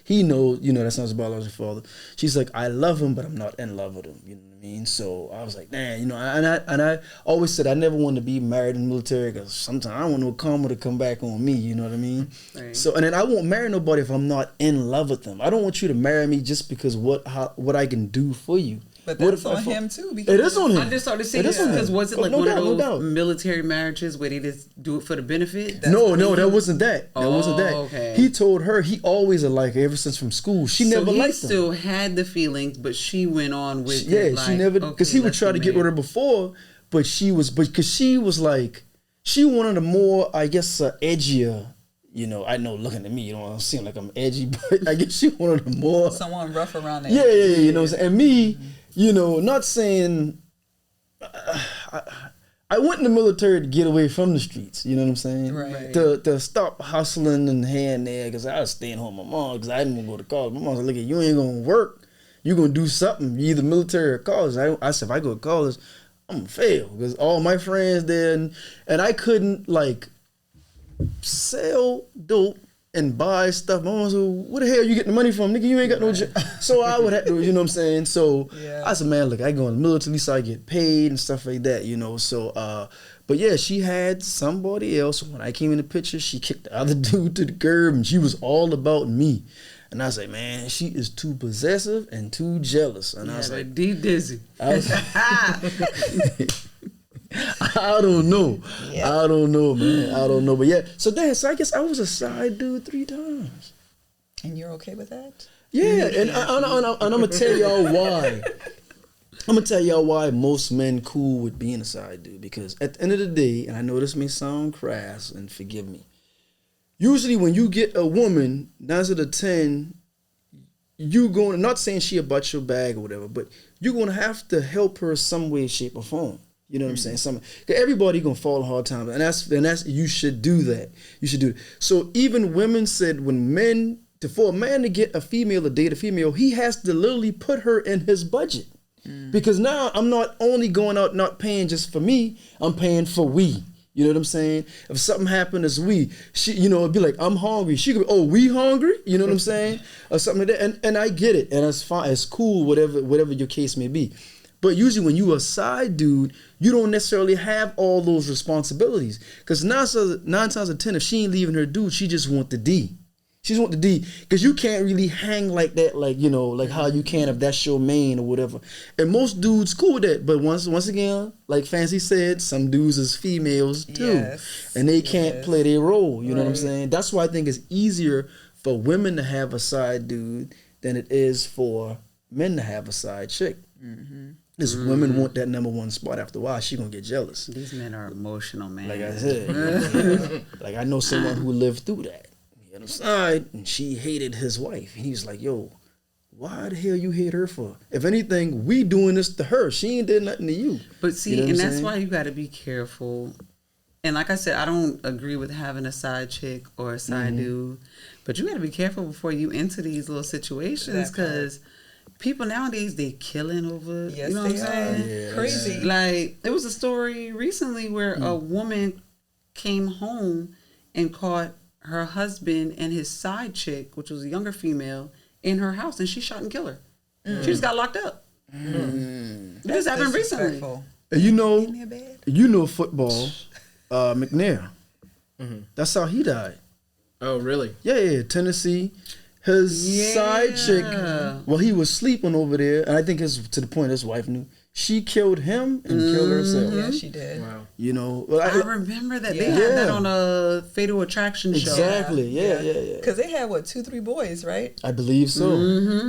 he knows, you know, that's not his biological father. She's like, I love him, but I'm not in love with him. You know what I mean? So I was like, man, you know, and I always said I never want to be married in the military because sometimes I don't want no karma to come back on me. You know what I mean? Right. So and then I won't marry nobody if I'm not in love with them. I don't want you to marry me just because what I can do for you. But that's on him too. Because it is on him. I just started saying because was it like one of those military marriages where they just do it for the benefit? No, that wasn't that. That wasn't that. Okay. He told her he always liked her ever since from school. She never liked him. He still had the feelings, but she went on with it. Yeah, she never, because he would try to get with her before, but because she was like, she wanted a more, I guess, edgier. You know, I know looking at me, you know, I seem like I'm edgy, but I guess she wanted a more someone rough around the edges. Yeah, you know, and me. You know, not saying I went in the military to get away from the streets. You know what I'm saying? Right. To stop hustling and here and there because I was staying home with my mom because I didn't want to go to college. My mom said, look, you ain't going to work. You're going to do something, either military or college. I said, if I go to college, I'm going to fail because all my friends there and I couldn't like sell dope and buy stuff. My mom said, where the hell you getting the money from? Nigga, you ain't got no job. So I would have to, you know what I'm saying? So I said, man, look, I go in the military, at least I get paid and stuff like that, you know? So, but yeah, she had somebody else. When I came in the picture, she kicked the other dude to the curb and she was all about me. And I was like, man, she is too possessive and too jealous. And I was like, deep dizzy. I was I don't know. Yeah. I don't know, man. I don't know. But yeah, so I guess I was a side dude 3 times. And you're okay with that? Yeah, and I'm going to tell y'all why. I'm going to tell y'all why most men cool with being a side dude. Because at the end of the day, and I know this may sound crass, and forgive me, usually when you get a woman, 9 out of 10, you going, not saying she about your bag or whatever, but you're going to have to help her some way, shape, or form. You know what I'm saying? Cause everybody gonna fall in hard times, and that's you should do that. You should do it. So even women said for a man to get a female to date a female, he has to literally put her in his budget. Because now I'm not only going out not paying just for me, I'm paying for we. You know what I'm saying? If something happened as she, it'd be like, I'm hungry. She could be, oh, we hungry? You know what I'm saying? Or something like that. And I get it. And it's fine. It's cool, whatever your case may be. But usually when you a side dude, you don't necessarily have all those responsibilities. Because 9 times out of 10, if she ain't leaving her dude, she just want the D. She just want the D. Because you can't really hang like that, like how you can if that's your main or whatever. And most dudes cool with that. But once again, like Fancy said, some dudes is females too. Yes. And they can't play their role. You know what I'm saying? That's why I think it's easier for women to have a side dude than it is for men to have a side chick. Because women want that number one spot. After a while, she gonna get jealous. These men are emotional, man. Like I said, like I know someone who lived through that. He had a side, and she hated his wife. And he was like, "Yo, why the hell you hate her for? If anything, we doing this to her. She ain't did nothing to you." But see, You know what and I'm that's saying? why you got to be careful. And like I said, I don't agree with having a side chick or a side dude. But you got to be careful before you enter these little situations because people nowadays, they killing over, Yes, you know what I'm they saying? are. Yeah, Crazy. Like, there was a story recently where a woman came home and caught her husband and his side chick, which was a younger female, in her house, and she shot and killed her. She just got locked up. This happened recently. Disrespectful. And In their bed. Football, McNair. That's how he died. Oh, really? Yeah, Tennessee. His side chick, while he was sleeping over there, and I think to the point his wife knew, she killed him and killed herself. Yeah, she did. Wow. You know, I remember that. They had that on a Fatal Attraction show. exactly. Yeah. Because they had, 2-3 boys, right? I believe so.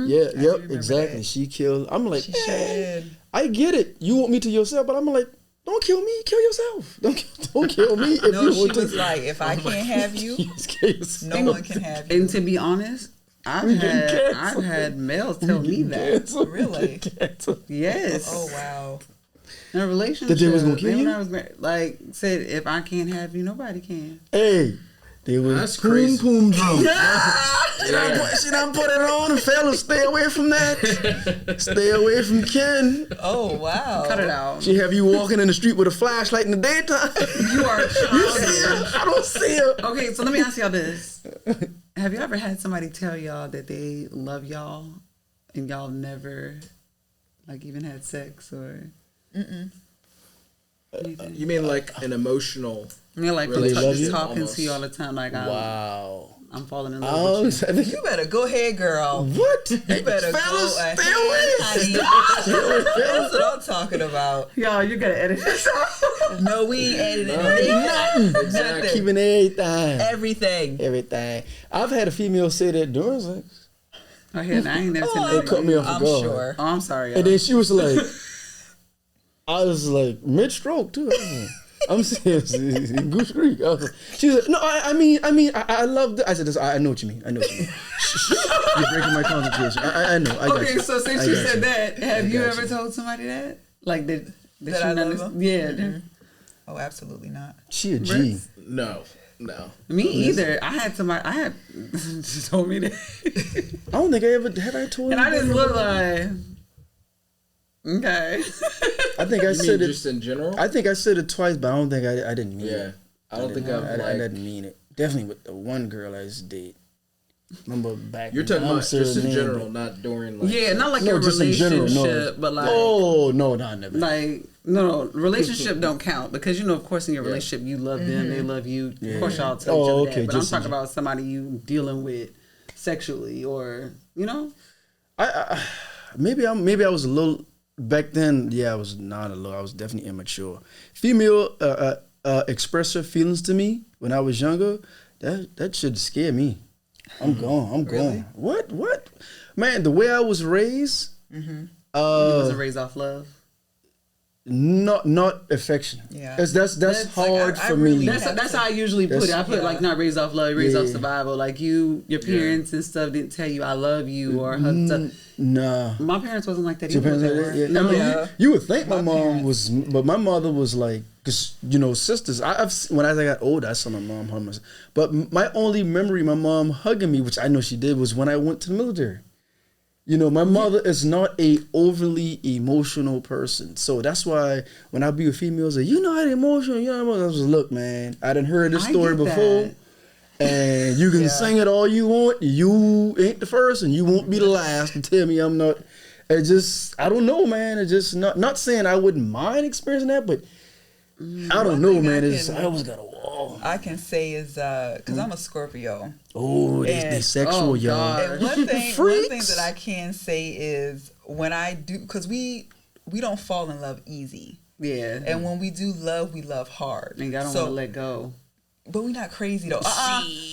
Yeah, yep, remember exactly. that. She killed. I'm like, She did. I get it. You want me to yourself, but I'm like, don't kill me. Kill yourself. Don't kill me. If No, you she want was to. like, if I can't have you, Just kill yourself. no one can have you. And to be honest, I've had males tell me that. Cancel. Really? Cancel. Yes. Oh, wow. In a relationship, That they was gonna kill when you? I was like said, if I can't have you, nobody can. Hey, they was That's poom crazy. poom drum. She done put it on, fellas. Stay away from that. Stay away from Ken. Oh, wow. Cut it out. She have you walking in the street with a flashlight in the daytime. You are You see her? childish. I don't see her. Okay, so let me ask y'all this: have you ever had somebody tell y'all that they love y'all and y'all never, like, even had sex or? Anything? You mean like an emotional? You're like, Really love you? talking Almost. to you all the time, like Wow. I'm falling in love with you. You better go ahead, girl. What? You better Fellas, go ahead, stay away. honey. That's what I'm talking about. Y'all, you gotta edit this out. No, we ain't editing anything. Exactly. Nothing. Keeping everything. Everything. Everything. I've had a female say that during sex. I ain't never seen Oh, It cut me off I'm guard. sure. Oh, I'm sorry, y'all. And then she was like, I was like mid-stroke too. I'm serious. Goose Creek. She was like, no, I mean, I love that. I said, I know what you mean. I know what you mean. You're breaking my concentration. I know. I got Okay, you. so since I you got said you. that, have you got ever you. told somebody that? Like that That I love them? Yeah. Oh, absolutely not. She a G. No. Me either. I had she told me that. I don't think I ever have I told And you. I just look like, okay. I think I You said mean it. just in general? I think I said it twice, but I don't think I didn't mean Yeah. it. I don't think I I've didn't mean it. Definitely with the one girl I just did. Remember back. You're in- talking I'm about saying just her in name, general, but- not during like. Yeah, not like No, your just in general, relationship, no. but like, Oh no, never. like no, relationship don't count because you know, of course, in your relationship, you love them, they love you. Of course, y'all tell each other okay, that. But I'm just talking in- about somebody you dealing with sexually, or you know. I maybe I was a little back then. Yeah, I was not a little. I was definitely immature. Female express her feelings to me when I was younger. That should scare me. I'm gone. I'm Really? gone. What? Man, the way I was raised. You wasn't raised off love. not affection. Yeah. That's hard like, I for really me. That's how I usually put it. I put like not raised off love, raised off survival. Like your parents and stuff didn't tell you I love you or stuff. Nah. My parents wasn't like that Your either. parents like that? Yeah. No, You would think my mom was, but my mother was like, because sisters. When I got older, I saw my mom hug myself. But my only memory, my mom hugging me, which I know she did, was when I went to the military. My mother is not a overly emotional person, so that's why when I be with females, like, how emotional, I was look, man, I done heard this story before, and you can sing it all you want. You ain't the first, and you won't be the last to tell me I'm not. It just, I don't know, man. It just not saying I wouldn't mind experiencing that, but I don't know, man. I always got a wall. I can say is because I'm a Scorpio. Oh, they sexual, y'all. And one thing that I can say is when I do, because we don't fall in love easy. Yeah. And when we do love, we love hard. And I don't want to let go. But we're not crazy though.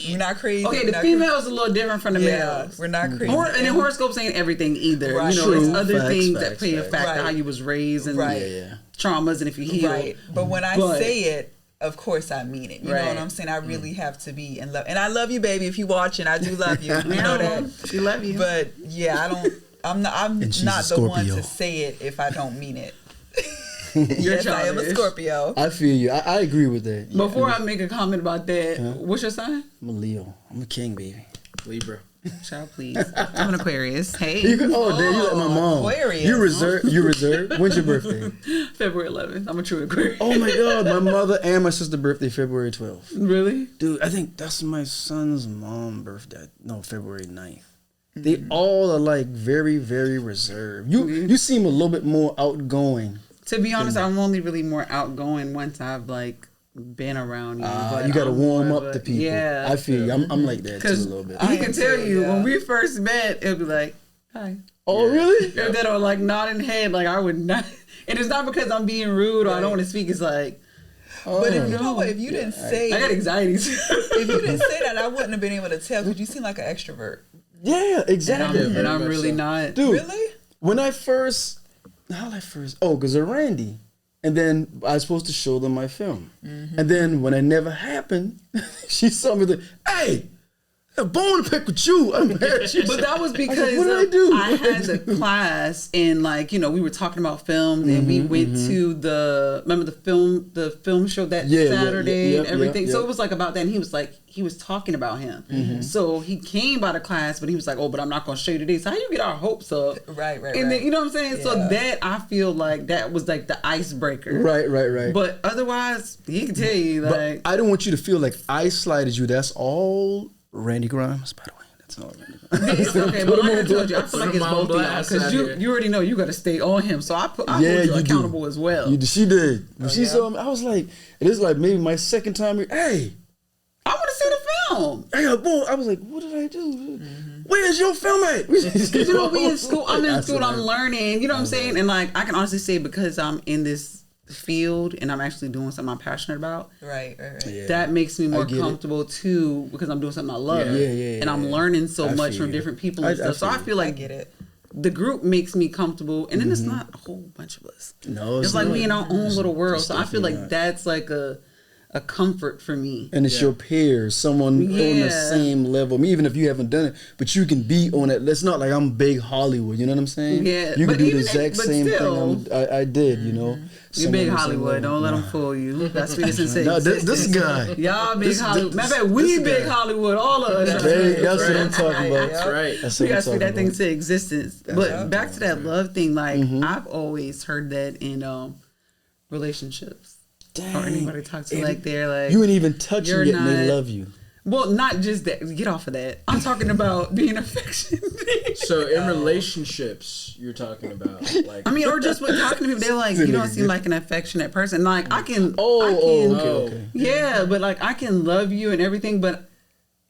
We're not crazy. Okay, the female is a little different from the males. We're not crazy. And the horoscopes ain't everything either. Right. There's other things that play a factor, how you was raised and traumas, and if you heal. Right. But when I say it, of course I mean it. You know what I'm saying? I really have to be in love. And I love you, baby. If you watching, I do love you. You know that. She love you. But I'm not the one to say it if I don't mean it. Yes, I am a Scorpio. I feel you. I agree with that. Before I make a comment about that, what's your sign? I'm a Leo. I'm a king, baby. Libra. Child, please. I'm an Aquarius. Hey. There you like my mom. Aquarius. You reserved. When's your birthday? February 11th. I'm a true Aquarius. Oh my God. My mother and my sister's birthday, February 12th. Really? Dude, I think that's my son's mom's birthday. No, February 9th. They all are like very, very reserved. You seem a little bit more outgoing. To be honest, I'm only really more outgoing once I've been around you. You got to warm up to people. Yeah. I feel you. I'm like that too a little bit. I can tell you, when we first met, it'll be like, hi. Oh, really? Yeah. That or like nodding head, like I would not. And it's not because I'm being rude or I don't want to speak. It's like, but if you know what, if you didn't say, I got anxieties. If you didn't say that, I wouldn't have been able to tell because you seem like an extrovert. Yeah, exactly. And I'm really not. Dude, really? When I first, because of Randy. And then I was supposed to show them my film. Mm-hmm. And then when it never happened, she saw me like, hey, a bone to pick with you. I'm mad at you. But that was because what did I do? I had the class and we were talking about film and we went to the film show that Saturday and everything. So it was like about that and he was talking about him. Mm-hmm. So he came by the class, but he was like, oh, but I'm not going to show you today. So how you get our hopes up? Right. And then, you know what I'm saying? Yeah. So that, I feel like that was like the icebreaker. Right. But otherwise, he can tell you like. But I don't want you to feel like I slighted you. That's all Randy Grimes, by the way. That's all Randy Grimes. It's okay, but like I told you, I feel like it's both of y'all. Because you already know you got to stay on him. So I hold you accountable as well. She did. When she saw me, I was like, it is like maybe my second time here. Hey. I want to see the film. I was like, what did I do? Mm-hmm. Where's your film at? Because we in school. I'm in school. I'm learning. You know what I'm saying? And like, I can honestly say because I'm in this field and I'm actually doing something I'm passionate about. Right. Yeah. That makes me more comfortable too because I'm doing something I love. Yeah. And I'm learning so much from different people and stuff. So I feel like the group makes me comfortable, and then it's not a whole bunch of us. No, it's like we in our own little world. So I feel like that's like a comfort for me. And it's your peers, someone on the same level. Even if you haven't done it, but you can be on it. It's not like I'm big Hollywood, you know what I'm saying? Yeah. You can do the exact same thing I did, you know? You're big Hollywood. Don't let them fool you. That's what this is. No, this guy. Y'all big Hollywood. Matter of fact, we big Hollywood. All of us. That's what I'm talking about. That's right. We got to speak that thing into existence. But back to that love thing, like I've always heard that in relationships. Dang. Or anybody talk to you like they're like you ain't even touch you yet and they love you. Well, not just that. Get off of that. I'm talking about being affectionate. So in relationships, you're talking about like I mean, or just with talking to people, they're like, you don't seem like an affectionate person. Like I can, okay. Yeah, but like I can love you and everything, but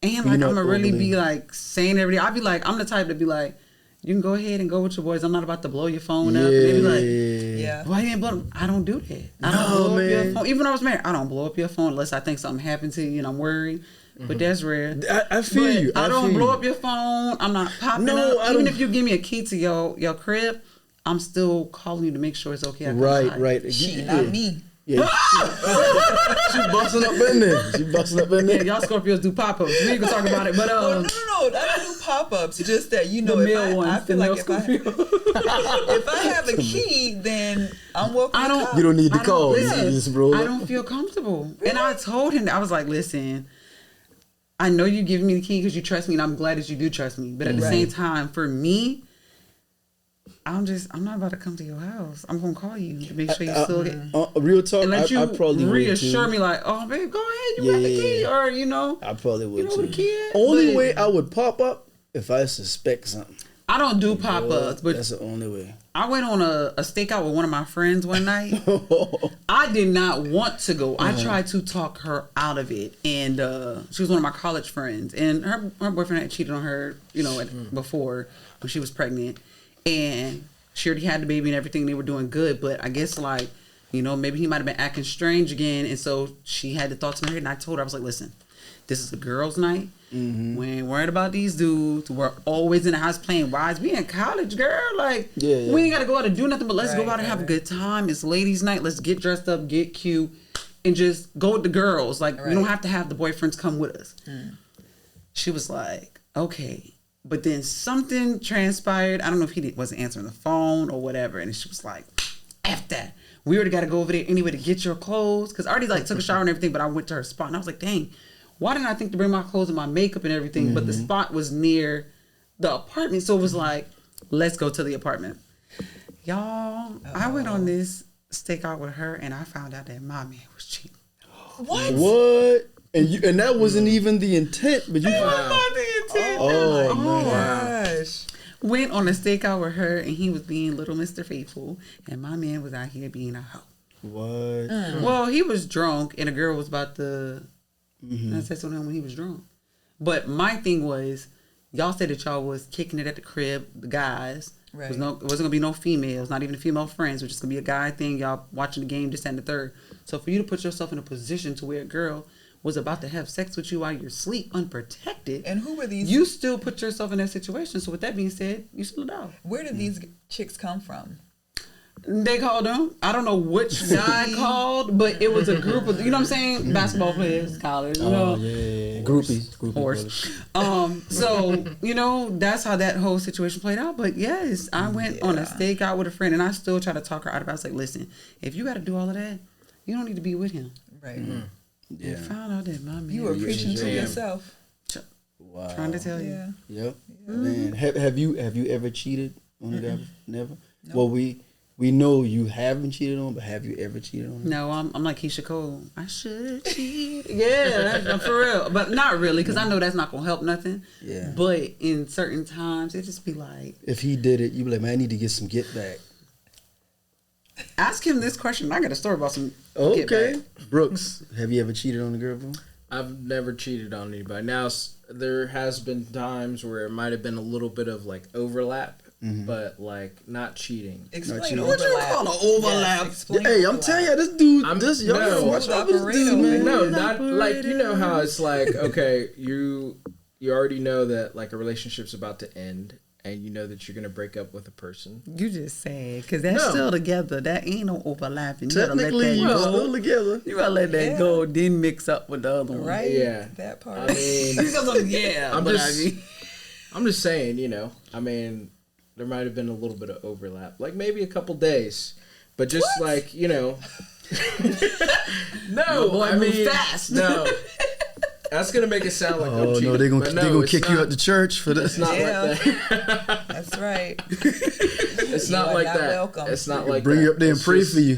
like I'm gonna really be like saying every day. I'll be like, I'm the type to be like, you can go ahead and go with your boys. I'm not about to blow your phone up. And they be like, why you ain't blow them? I don't do that. I don't blow up your phone. Even when I was married, I don't blow up your phone unless I think something happened to you and I'm worried. But that's rare. I feel you. I don't blow up your phone. I'm not popping up. Even if you give me a key to your crib, I'm still calling you to make sure it's okay. I come Right, by. right. She, not me. Yeah, she busting up in there. She busting up in Yeah, there. y'all Scorpios do pop-ups. We ain't gonna talk about it, but No, I don't do pop-ups. Just that, you know, the if male I ones, feel the like male Scorpio. if I have a key, then I'm welcome. I don't- To come. You don't need to I call. don't- You listen, just roll I up. don't feel comfortable. And I told him that. I was like, listen, I know you give me the key because you trust me, and I'm glad that you do trust me. But at the same time, for me, I'm not about to come to your house. I'm gonna call you to make sure you still get Real talk, and let you I probably reassure would me like, oh babe, go ahead, you got the key, or you know, I probably would you know too. where the key at? Only But way I would pop up if I suspect something. I don't do pop-ups, but That's the only way. I went on a stakeout with one of my friends one night. I did not want to go. I tried to talk her out of it, and she was one of my college friends, and her boyfriend had cheated on her, you know, before when she was pregnant, and she already had the baby and everything. They were doing good, but I guess like, you know, maybe he might have been acting strange again, and so she had the thoughts in her head. And I told her, I was like, listen, this is a girls' night. We ain't worried about these dudes. We're always in the house playing wives. We in college, girl. Like, Yeah. we ain't got to go out and do nothing, but let's go out and have a right. good time. It's ladies' night. Let's get dressed up, get cute, and just go with the girls. Like, we don't have to have the boyfriends come with us. She was like, okay. But then something transpired. I don't know if he wasn't answering the phone or whatever. And she was like, F that. We already got to go over there anyway to get your clothes. Because I already like took a shower and everything, but I went to her spot. And I was like, dang, why didn't I think to bring my clothes and my makeup and everything? But the spot was near the apartment. So it was like, let's go to the apartment. Y'all, I went on this stakeout with her and I found out that my man was cheating. What? And that wasn't even the intent, but you. Not the intent. Oh, Oh man. gosh. Went on a stakeout with her and he was being little Mr. Faithful. And my man was out here being a hoe. What? Well, he was drunk and a girl was about to have sex with him when he was drunk. But my thing was, y'all said that y'all was kicking it at the crib, the guys. Right. It wasn't gonna be no females, not even the female friends. It was just gonna be a guy thing. Y'all watching the game, this and the third. So for you to put yourself in a position to where a girl was about to have sex with you while you're asleep, unprotected, And who were these? you still put yourself in that situation. So with that being said, you slid out. Where did these chicks come from? They called him. I don't know which guy called, but it was a group of, you know what I'm saying? Basketball players, college, you know. Oh, yeah. Groupies. Horse. So, you know, that's how that whole situation played out. But yes, I went on a stakeout with a friend and I still try to talk her out of it. I was like, listen, if you got to do all of that, you don't need to be with him. Right. Yeah. I found out that my man You were was preaching to Damn. yourself. Wow. trying to tell you. Yeah. Yep. Man, have you ever cheated on a guy? Never. Well, we know you haven't cheated on, but have you ever cheated on? No, I'm like Keisha Cole. I should cheat. Yeah, that's for real. But not really, because I know that's not going to help nothing. Yeah. But in certain times, it just be like, If he did it, you be like, man, I need to get some get back. ask him this question. I got a story about some get Okay. back. Brooks, have you ever cheated on a girl before? I've never cheated on anybody. Now, there has been times where it might have been a little bit of like overlap, but like not cheating. Explain cheating. overlap. What you call an overlap? Yes, explain Hey, I'm overlap. telling you, this dude, I'm- y'all no. gotta watch out for this Operator, dude, man. No, not like you know how it's like okay, you already know that like a relationship's about to end, and you know that you're gonna break up with a person. You just said, because that's No. still together. That ain't no overlapping. You gotta let Technically, that you go. still together. You gotta let that Yeah. go, then mix up with the other one. Right? Yeah. That part. I mean, Yeah, I'm but just- I mean, I'm just saying, you know, I mean, there might have been a little bit of overlap, like maybe a couple days, but just like you know, no, boy I moved mean, fast. no, that's gonna make it sound like I'm Oh cheating. no, they're but gonna it's kick you not- out the church for this. It's not Yeah. like that. That's right. It's You not are like not that. welcome. It's not like Bring that. you up there and It's pray just- for you.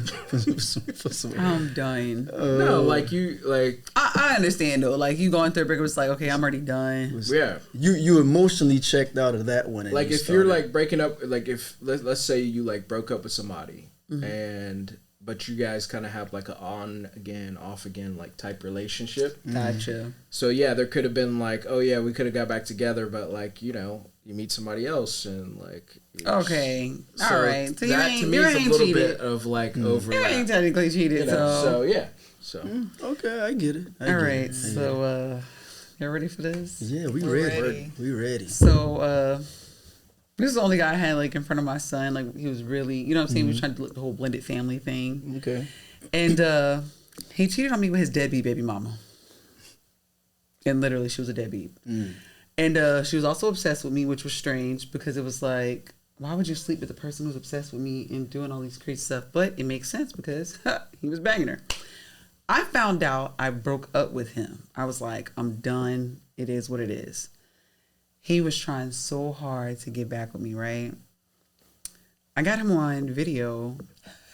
for some, I'm done. No, like you, like I understand though. Like you going through a breakup, it's like, okay, I'm already done. yeah. you emotionally checked out of that one. And Like you if you're started- like breaking up, like if let's say you like broke up with somebody, and but you guys kind of have like a on again, off again like type relationship. Gotcha. So yeah, there could have been like, oh yeah, we could have got back together, but like you know, you meet somebody else and like. Okay. So All right. So you that ain't, to me you is a ain't little cheated. bit of like You overlap. ain't technically cheated. You know, so yeah. So okay, I get it. I All get right. it. So, y'all ready for this? Yeah, we We're ready. ready. We ready. So, This is the only guy I had like in front of my son. Like he was really, you know what I'm saying? We were trying to do the whole blended family thing. Okay. And he cheated on me with his deadbeat baby mama. And literally, she was a deadbeat. And she was also obsessed with me, which was strange because it was like, why would you sleep with the person who's obsessed with me and doing all these crazy stuff? But it makes sense because he was banging her. I found out I broke up with him. I was like, I'm done. It is what it is. He was trying so hard to get back with me, right? I got him on video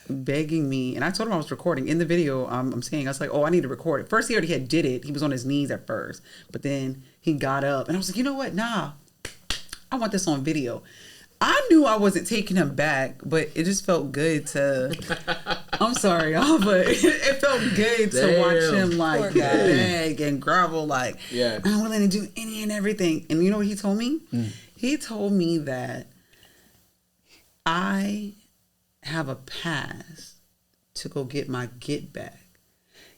begging me, and I told him I was recording. In the video, I'm saying, I was like, oh, I need to record it. First, he already did it. He was on his knees at first. But then he got up, and I was like, you know what? Nah, I want this on video. I knew I wasn't taking him back, but it just felt good to... I'm sorry, y'all, but it felt good to watch him, like, beg and grovel, like, I'm willing to do any and everything. And you know what he told me? He told me that I have a pass to go get my get back.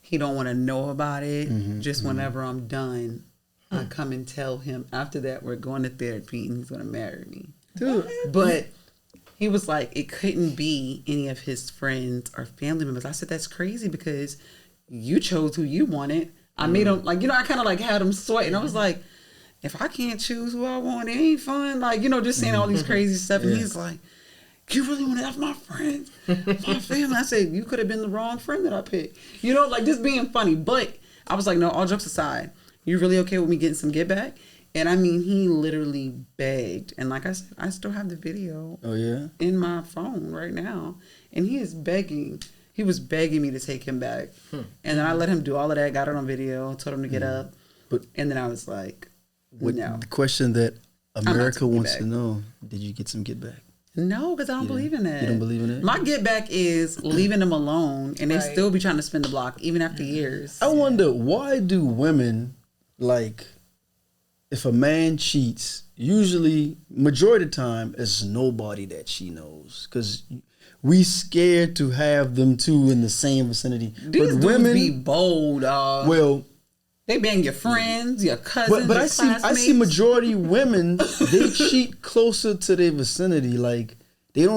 He don't want to know about it. Just whenever I'm done, I come and tell him. After that, we're going to therapy, and he's going to marry me. Dude. But he was like, it couldn't be any of his friends or family members. I said, that's crazy because you chose who you wanted. I made him, like, you know, I kind of like had him sweating. I was like, if I can't choose who I want, it ain't fun. Like, you know, just saying all these crazy stuff. And he's like, you really want to have my friends, my family? I said, you could have been the wrong friend that I picked. You know, like just being funny. But I was like, no, all jokes aside, you really okay with me getting some get back? And I mean, he literally begged. And like I said, I still have the video in my phone right now. And he is begging. He was begging me to take him back. And then I let him do all of that, got it on video, told him to get up. And then I was like, no. The question that America wants to know, did you get some get back? No, because I don't believe in that. You don't believe in it? My get back is leaving them alone. And they still be trying to spin the block, even after years. I wonder, why do women, like... If a man cheats, usually, majority of the time, it's nobody that she knows. Because we scared to have them two in the same vicinity. These dudes women be bold, dog. Well, they bang your friends, your cousins, but your I see majority women, they cheat closer to their vicinity. Like, they're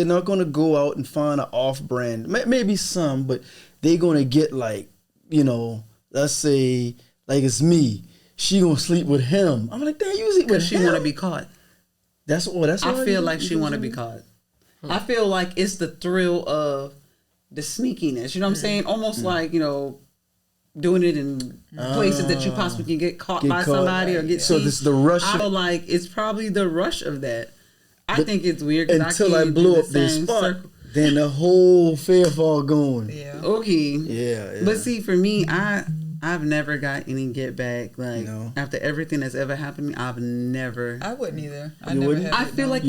not going to go out and find an off-brand. Maybe some, but they're going to get, like, you know, let's say, like it's me. She gonna sleep with him. I'm like, damn, you sleep with him. She want to be caught. That's I feel like she want to be caught. I feel like it's the thrill of the sneakiness. You know what I'm saying? Almost like, you know, doing it in places that you possibly can get caught by somebody or get. So this is the rush. I feel like it's probably the rush of that. I think it's weird until I blew up this spot. Then the whole fair fall going. Yeah. Okay. Yeah. But see, for me, I've never got any get back. Like, after everything that's ever happened to me, I've never. I wouldn't either. I feel like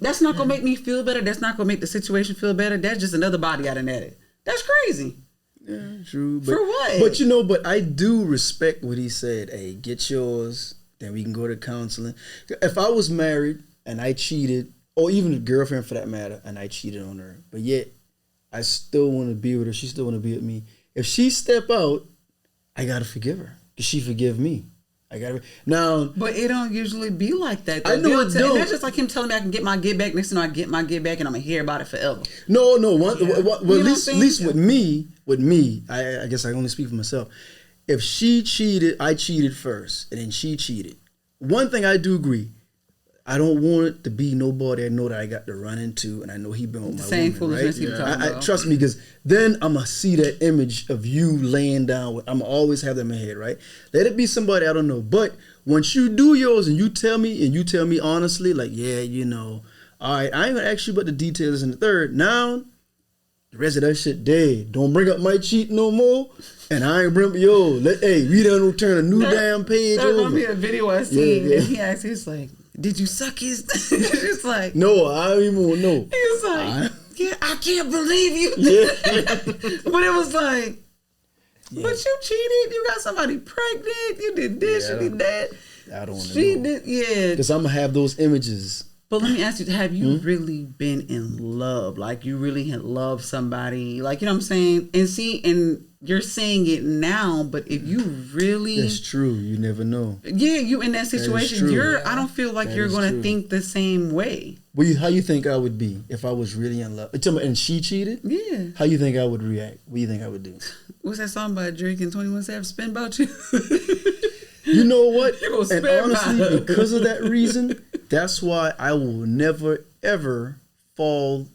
that's not going to make me feel better. That's not going to make the situation feel better. That's just another body out of netted. That's crazy. Yeah, true. But, for what? But, you know, but I do respect what he said. Hey, get yours. Then we can go to counseling. If I was married and I cheated, or even a girlfriend for that matter, and I cheated on her, but yet I still want to be with her. She still want to be with me. If she step out, I gotta forgive her. Cause she forgive me. I gotta now. But it don't usually be like that. Though. I know it don't. That's just like him telling me I can get my get back. Next thing I get my get back, and I'm gonna hear about it forever. No. Well, at least with me, I guess I only speak for myself. If she cheated, I cheated first, and then she cheated. One thing I do agree. I don't want it to be nobody I know that I got to run into, and I know he been with my same woman, foolishness right? you talking about. Trust me, because then I'm going to see that image of you laying down. I'm going to always have that in my head, right? Let it be somebody I don't know. But once you do yours and you tell me honestly, like, yeah, you know, all right, I ain't going to ask you about the details in the third. Now, the rest of that shit dead. Don't bring up my cheat no more. And I ain't bring up, we done turn a new damn page over. That remind me of a video I seen, and he asked, he's like, did you suck his? It's like, no, I don't even want to know. He was like, yeah, I can't believe you. But it was like, but you cheated. You got somebody pregnant. You did this. You did that. I don't want to know. She did, because I'm gonna have those images. But let me ask you: have you really been in love? Like you really had loved somebody? Like you know what I'm saying? And see, and you're saying it now, but if you really, that's true. You never know. Yeah, you in that situation, true. I don't feel like you're going to think the same way. Well, how you think I would be if I was really in love? And she cheated? Yeah. How you think I would react? What do you think I would do? What's that song by Drake and 21 Savage, Spin About You? You know what? You gonna And spin honestly, because of that reason, that's why I will never, ever fall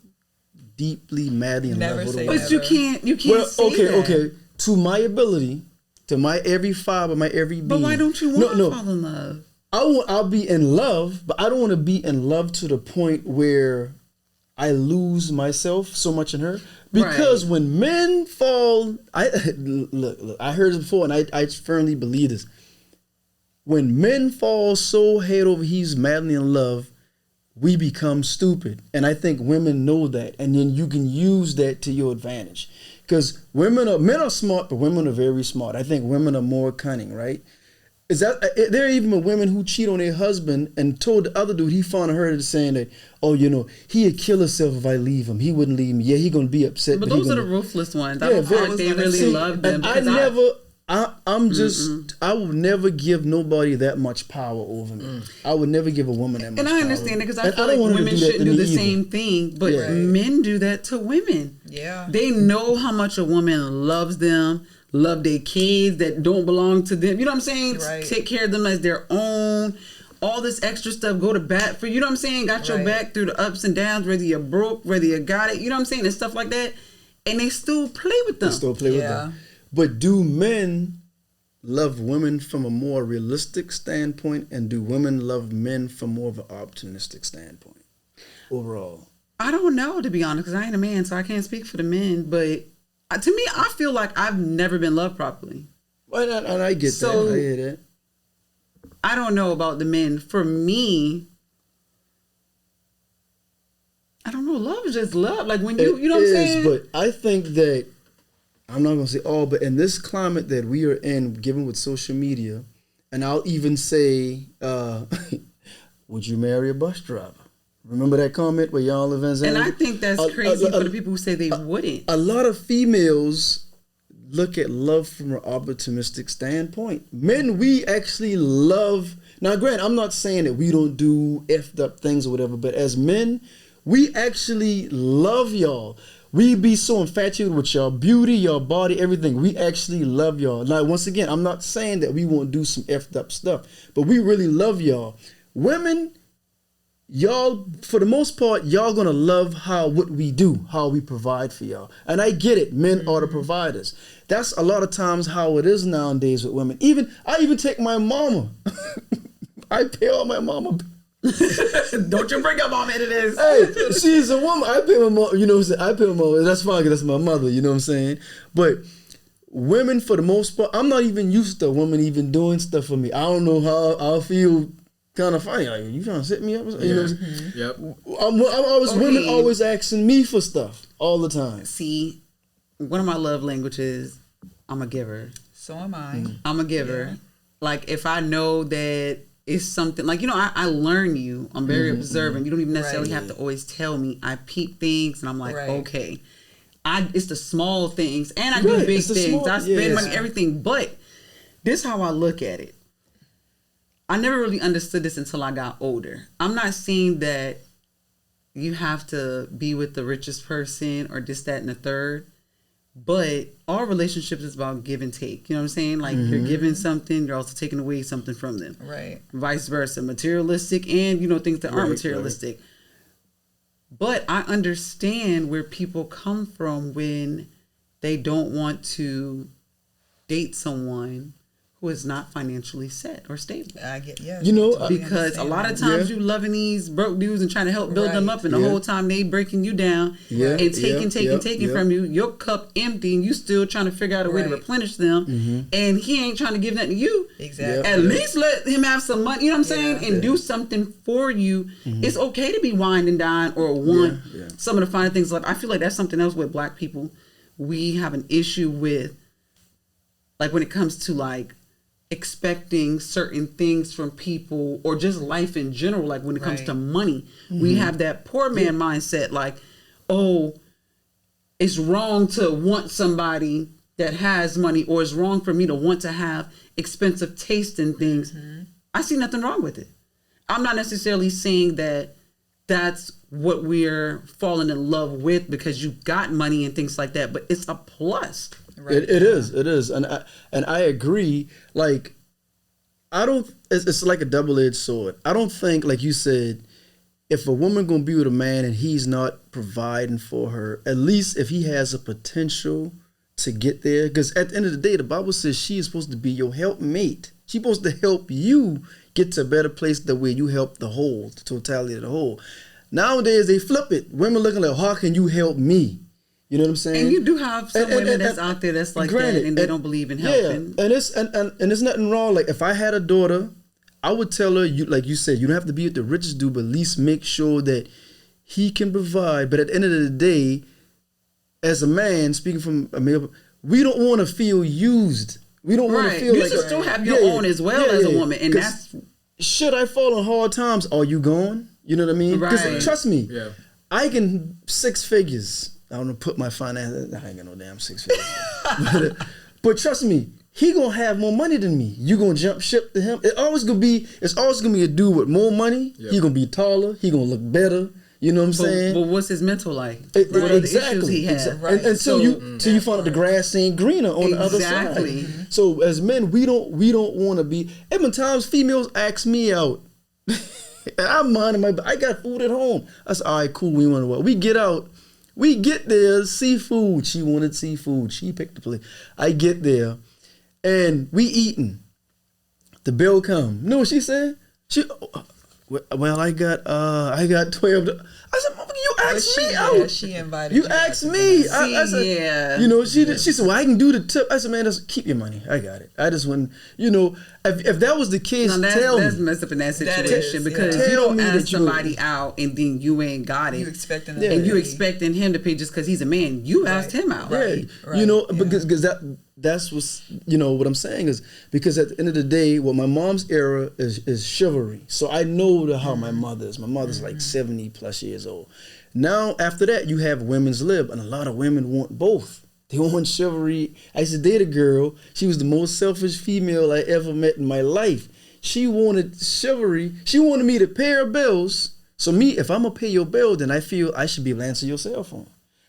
deeply, madly in love with a woman. But you can't say that. Okay. To my ability, to my every fiber, my every being. But why don't you want to fall in love? I'll be in love, but I don't want to be in love to the point where I lose myself so much in her. Because when men fall, look, I heard this before, and I firmly believe this. When men fall so head over heels, madly in love, we become stupid. And I think women know that. And then you can use that to your advantage. Because men are smart, but women are very smart. I think women are more cunning, right? There are even women who cheat on their husband and told the other dude he found her saying that, oh, he'd kill himself if I leave him. He wouldn't leave me. Yeah, he gonna be upset. But those are the ruthless ones. I don't think they really love them. I would never give nobody that much power over me. I would never give a woman that much power. And I understand it because I feel like women shouldn't do the same thing, but men do that to women. Yeah. They know how much a woman loves them, love their kids that don't belong to them. You know what I'm saying? Right. Take care of them as their own. All this extra stuff, go to bat for, you know what I'm saying? Got your back through the ups and downs, whether you're broke, whether you got it, you know what I'm saying? And stuff like that. And they still play with them. With them. But do men love women from a more realistic standpoint, and do women love men from more of an optimistic standpoint overall? I don't know, to be honest, because I ain't a man, so I can't speak for the men. But to me, I feel like I've never been loved properly. Well, and I get that. I hear that. I don't know about the men. For me, I don't know. Love is just love. Like when you know what I'm saying? But I think that, I'm not going to say all, but in this climate that we are in, given with social media, and I'll even say, would you marry a bus driver? Remember that comment where y'all live in? And I think that's crazy for the people who say they wouldn't. A lot of females look at love from an optimistic standpoint. Men, we actually love. Now, granted, I'm not saying that we don't do effed up things or whatever, but as men, we actually love y'all. We be so infatuated with y'all beauty, your body, everything. We actually love y'all. Now, once again, I'm not saying that we won't do some effed up stuff, but we really love y'all. Women, y'all, for the most part, y'all gonna love what we do, how we provide for y'all. And I get it, men are the providers. That's a lot of times how it is nowadays with women. I even take my mama. I pay all my mama. Don't you bring up mom into this. Hey, she's a woman. I pay my mom, you know what I'm saying? I pay my mom. That's fine because that's my mother, you know what I'm saying? But women, for the most part, I'm not even used to women even doing stuff for me. I don't know how I'll feel kind of funny. Like, you trying to set me up? You know what I'm saying? Yep. Women always asking me for stuff all the time. See, one of my love languages, I'm a giver. So am I. I'm a giver. Yeah. Like, if I know that it's something, like, I learn you. I'm very observant. You don't even necessarily have to always tell me. I peep things, and I'm like, okay. It's the small things, and I do big things. I spend money, everything. But this is how I look at it. I never really understood this until I got older. I'm not saying that you have to be with the richest person or this, that, and the third. But all relationships is about give and take. You know what I'm saying? Like, you're giving something, you're also taking away something from them. Right. Vice versa. Materialistic and, things that aren't materialistic. Right. But I understand where people come from when they don't want to date someone who is not financially set or stable. I get, because a lot of times you loving these broke dudes and trying to help build them up, and the whole time they breaking you down and taking from you. Your cup empty, and you still trying to figure out a way to replenish them, and he ain't trying to give nothing to you. Exactly. At least let him have some money. You know what I'm saying? And do something for you. It's okay to be wine and dine or want some of the finer things. Like, I feel like that's something else with Black people. We have an issue with, like, when it comes to like expecting certain things from people or just life in general. Like, when it comes to money, we have that poor man mindset. Like, oh, it's wrong to want somebody that has money, or it's wrong for me to want to have expensive taste in things, I see nothing wrong with it. I'm not necessarily saying that that's what we're falling in love with because you got money and things like that, but it's a plus. Right. It is, and I agree. Like, I don't. It's like a double-edged sword. I don't think, like you said, if a woman gonna be with a man and he's not providing for her, at least if he has a potential to get there, because at the end of the day, the Bible says she is supposed to be your helpmate. She's supposed to help you get to a better place the way you help the whole, the totality of the whole. Nowadays, they flip it. Women looking like, how can you help me? You know what I'm saying? And you do have some women that's out there that's like that, and they don't believe in helping. Yeah, and there's nothing wrong. Like, if I had a daughter, I would tell her, you, like you said, you don't have to be with the richest dude, but at least make sure that he can provide. But at the end of the day, as a man, speaking from a male, we don't want to feel used. We don't want to feel you like... You should still have your own as well as a woman. And that's... Should I fall in hard times? Are you gone? You know what I mean? Because trust me, I can 6 figures. I don't know, put my finances... I ain't got no damn 6 figures. but trust me, he gonna have more money than me. You gonna jump ship to him. It's always gonna be a dude with more money. He gonna be taller. He gonna look better. You know what I'm saying? But what's his mental like? What are the issues he has? Until you find out the grass ain't greener on the other side. So as men, we don't want to be. Even times females ask me out. And I'm minding I got food at home. I said, all right, cool. We want to what? We get out. We get there, seafood. She wanted seafood. She picked the place. I get there, and we eating. The bill come. You know what she said? Well, I got 12. I said, "Mama, you asked me out. Yeah, she invited you. Asked me. I said, yeah. You know, she said, well, I can do the tip. I said, man, just keep your money. I got it. I just wouldn't, you know, if that was the case, tell me. That's messed up in that situation because you don't ask somebody out and then you ain't got it. You expecting you expecting him to pay just because he's a man. You asked him out. Right. You know, because that's what's, you know, what I'm saying is because at the end of the day, what my mom's era is chivalry. So I know how my mother is. My mother's like 70 plus years old. Now, after that, you have women's lib, and a lot of women want both. They want chivalry. I used to date a girl. She was the most selfish female I ever met in my life. She wanted chivalry. She wanted me to pay her bills. So me, if I'm going to pay your bill, then I feel I should be able to answer your cell phone.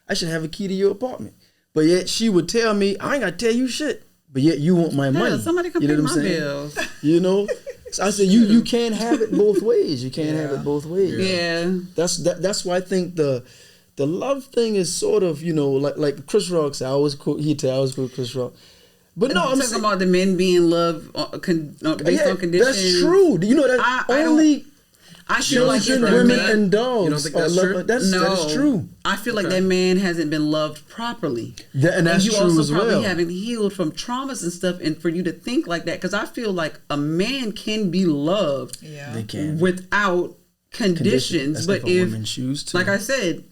I should have a key to your apartment. But yet she would tell me, I ain't got to tell you shit. But yet you want my money. Somebody come pay my bills. You know? So I said, you can't have it both ways. You can't have it both ways. Yeah. That's why I think the love thing is sort of, you know, like Chris Rock said. I always quote Chris Rock. But no, I'm talking about the men being loved based on conditions. That's true. You know that I feel like women and dogs. You don't think that's true? That's true. I feel like that man hasn't been loved properly. And that's true as well. You also probably haven't healed from traumas and stuff, and for you to think like that, because I feel like a man can be loved they can. without conditions. But if women choose to. Like I said,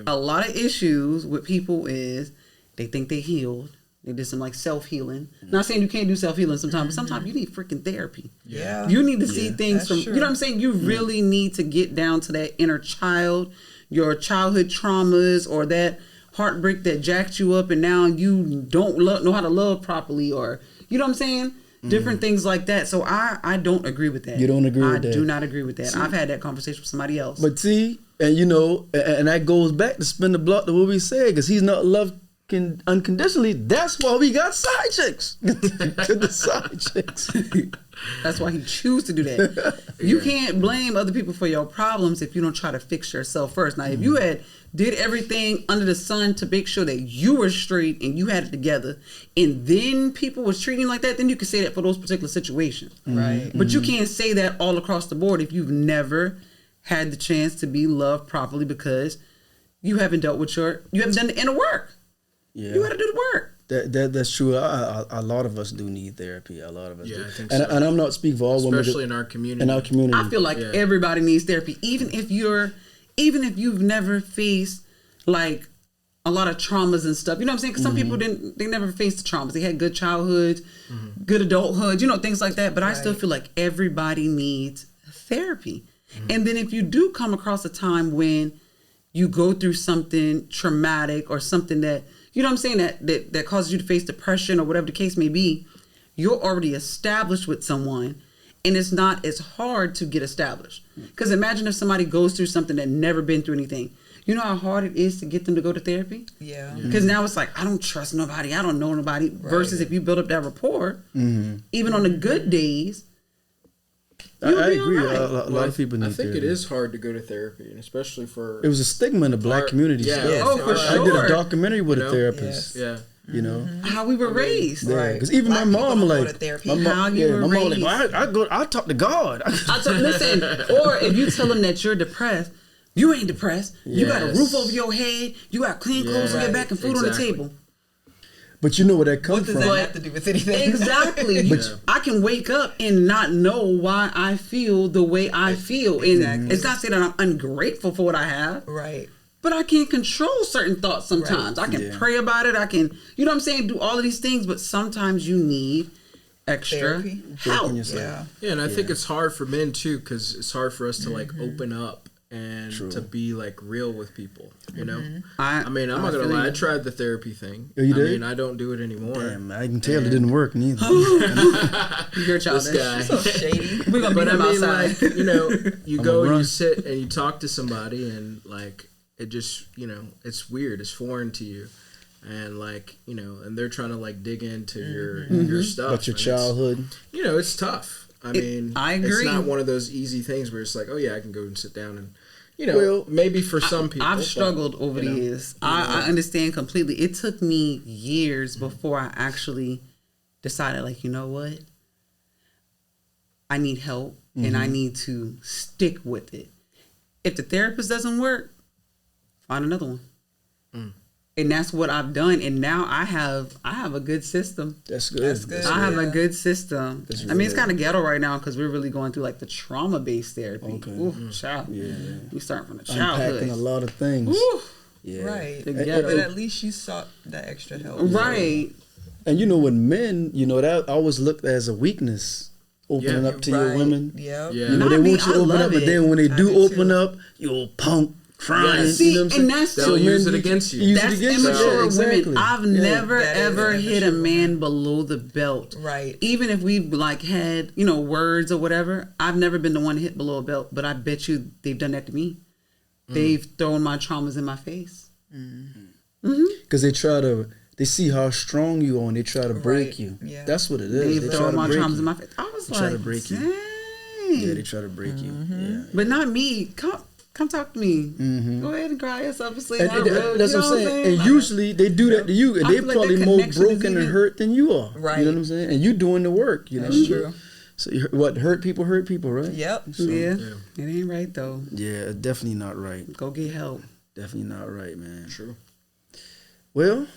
a lot of issues with people is they think they healed. They did some like self-healing. Not saying you can't do self-healing sometimes, but sometimes you need freaking therapy. Yeah. You need to see things That's you know what I'm saying? You really need to get down to that inner child, your childhood traumas, or that heartbreak that jacked you up and now you don't know how to love properly, or, you know what I'm saying? Different things like that. So I don't agree with that. You don't agree with that? I do not agree with that. See, I've had that conversation with somebody else. But see, and you know, and that goes back to spin the block to what we said, because he's not loved unconditionally. That's why we got side chicks. The side chicks. That's why he choose to do that. You can't blame other people for your problems if you don't try to fix yourself first. Now, if you did everything under the sun to make sure that you were straight and you had it together, and then people was treating you like that, then you can say that for those particular situations. Right. But you can't say that all across the board if you've never had the chance to be loved properly, because you haven't dealt with you haven't done the inner work. Yeah. You got to do the work. That's true. A lot of us do need therapy. A lot of us do. I think and I'm not speaking for all women. Especially in our community. I feel like everybody needs therapy. Even if you've never faced like a lot of traumas and stuff. You know what I'm saying? Because some people they never faced the traumas. They had good childhoods, good adulthood, you know, things like that. But I still feel like everybody needs therapy. And then if you do come across a time when you go through something traumatic or something that you know what I'm saying, that causes you to face depression or whatever the case may be, you're already established with someone, and it's not as hard to get established. Because imagine if somebody goes through something that never been through anything. You know how hard it is to get them to go to therapy? Yeah. Because now it's like, I don't trust nobody. I don't know nobody. Right. Versus if you build up that rapport, even on the good days, I agree. Right. A lot of people need therapy. I think it is hard to go to therapy, and especially for... It was a stigma in the black community. Yeah. Yes. Oh, for sure. I did a documentary with a therapist. Yes. Yeah. You know how we were raised, right? Because even Black my mom, like, my mom, like, well, I talk to God. Listen, or if you tell them that you're depressed, you ain't depressed. You got a roof over your head. You got clean clothes on your back and food on the table. But you know where that comes from. What does that have to do with anything? Exactly. I can wake up and not know why I feel the way I feel. And it's not saying that I'm ungrateful for what I have. Right. But I can't control certain thoughts sometimes. Right. I can pray about it. I can, you know what I'm saying, do all of these things. But sometimes you need extra help. Yeah, and I think it's hard for men, too, because it's hard for us to, like, open up and to be, like, real with people, you know? I mean, I'm not going to lie. I tried the therapy thing. Oh, you did? I mean, I don't do it anymore. Damn, I can tell it didn't work neither. You're childish. This guy. so shady. We're going to beat him outside. Like, you know, you go and you sit and you talk to somebody and, like, it just, you know, it's weird. It's foreign to you. And, like, you know, and they're trying to, like, dig into your stuff. About your childhood. You know, it's tough. I mean, I agree. It's not one of those easy things where it's like, oh, yeah, I can go and sit down and, you know, maybe for some people. I've struggled over the years. I understand completely. It took me years before I actually decided, like, you know what? I need help and I need to stick with it. If the therapist doesn't work, find another one. And that's what I've done. And now I have a good system. That's good. That's good. I have a good system. That's I mean, it's kind of ghetto right now because we're really going through like the trauma-based therapy. Okay. Ooh, child. Yeah. We start from the childhood. Unpacking a lot of things. Ooh. Yeah. Right. The But ghetto. at least you sought that extra help. Right. And you know, when men, you know, that always looked as a weakness, opening up to your women. Yeah. You know, Not they me, want you to I open love up, but it. then when they I do do open too. up, you'll punk, crying. See, you know what I'm saying? and that's They'll use it men against you. use it That's against you. immature Yeah, exactly. women. I've never That is ever hit a immature man below the belt. Right. Even if we've like had, you know, words or whatever, I've never been the one to hit below a belt. But I bet you they've done that to me. They've thrown my traumas in my face. Because they see how strong you are and they try to break Right. you. Yeah. That's what it is. They've They try thrown to my break traumas you. in my face. I was They like, try to break you. dang. Yeah, they try to break you. Yeah. But not me. Come talk to me. Go ahead and cry yourself to sleep. And that's what I'm saying. And usually they do that to you, and I they're feel like probably that more connection is broken and even- hurt than you are. Right. You know what I'm saying? And you doing the work. You know. That's true. So what hurt people, right? Yep. Yeah. It ain't right though. Yeah, definitely not right. Go get help. Definitely not right, man. True. Well,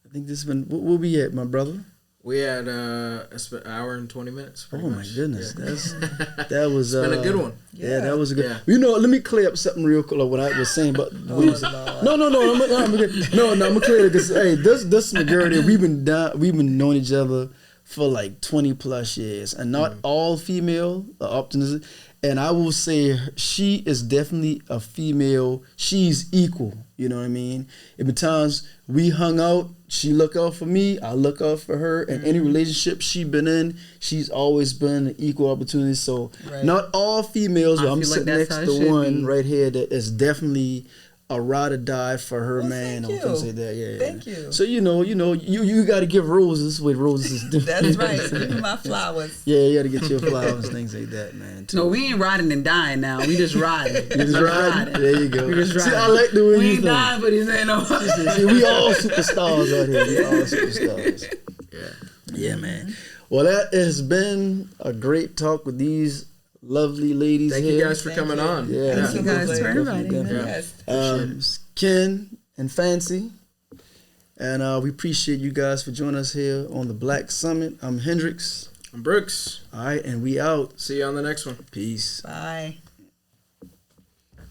I think this has been. Where we at, my brother? We had an hour and 20 minutes. Oh pretty my much. goodness, Yeah. that was It's been a good one. Yeah, that was a good. Yeah. You know, let me clear up something real quick. Like what I was saying, but Oh, Lord. I'm gonna clear it because hey, this majority we've been knowing each other for like 20 plus years, and not all female are optimistic. And I will say she is definitely a female. She's equal. You know what I mean? There been times we hung out. She look out for me. I look out for her. And any relationship she been in, she's always been an equal opportunity. So not all females. But I I'm feel like sitting that's next how it to should one be. right here that is definitely a ride or die for her man. thank I'm gonna you. say that. Yeah. Thank you. So you got to give roses with roses is different. That's right. Give me my flowers. Yeah, you got to get your flowers, things like that, man. Too. No, we ain't riding and dying now. We just riding. You just riding? There you go. We just See, riding. I like the way We you ain't think. dying, but he's ain't no. See, we all superstars out here. We all superstars. Yeah, man. Well, that has been a great talk with these lovely ladies Thank here. you guys for coming on. Yeah. Thank you guys for Definitely, inviting me. definitely. Yes. Ken and Fancy. And we appreciate you guys for joining us here on the Black Summit. I'm Hendrix. I'm Brooks. All right, and we out. See you on the next one. Peace. Bye.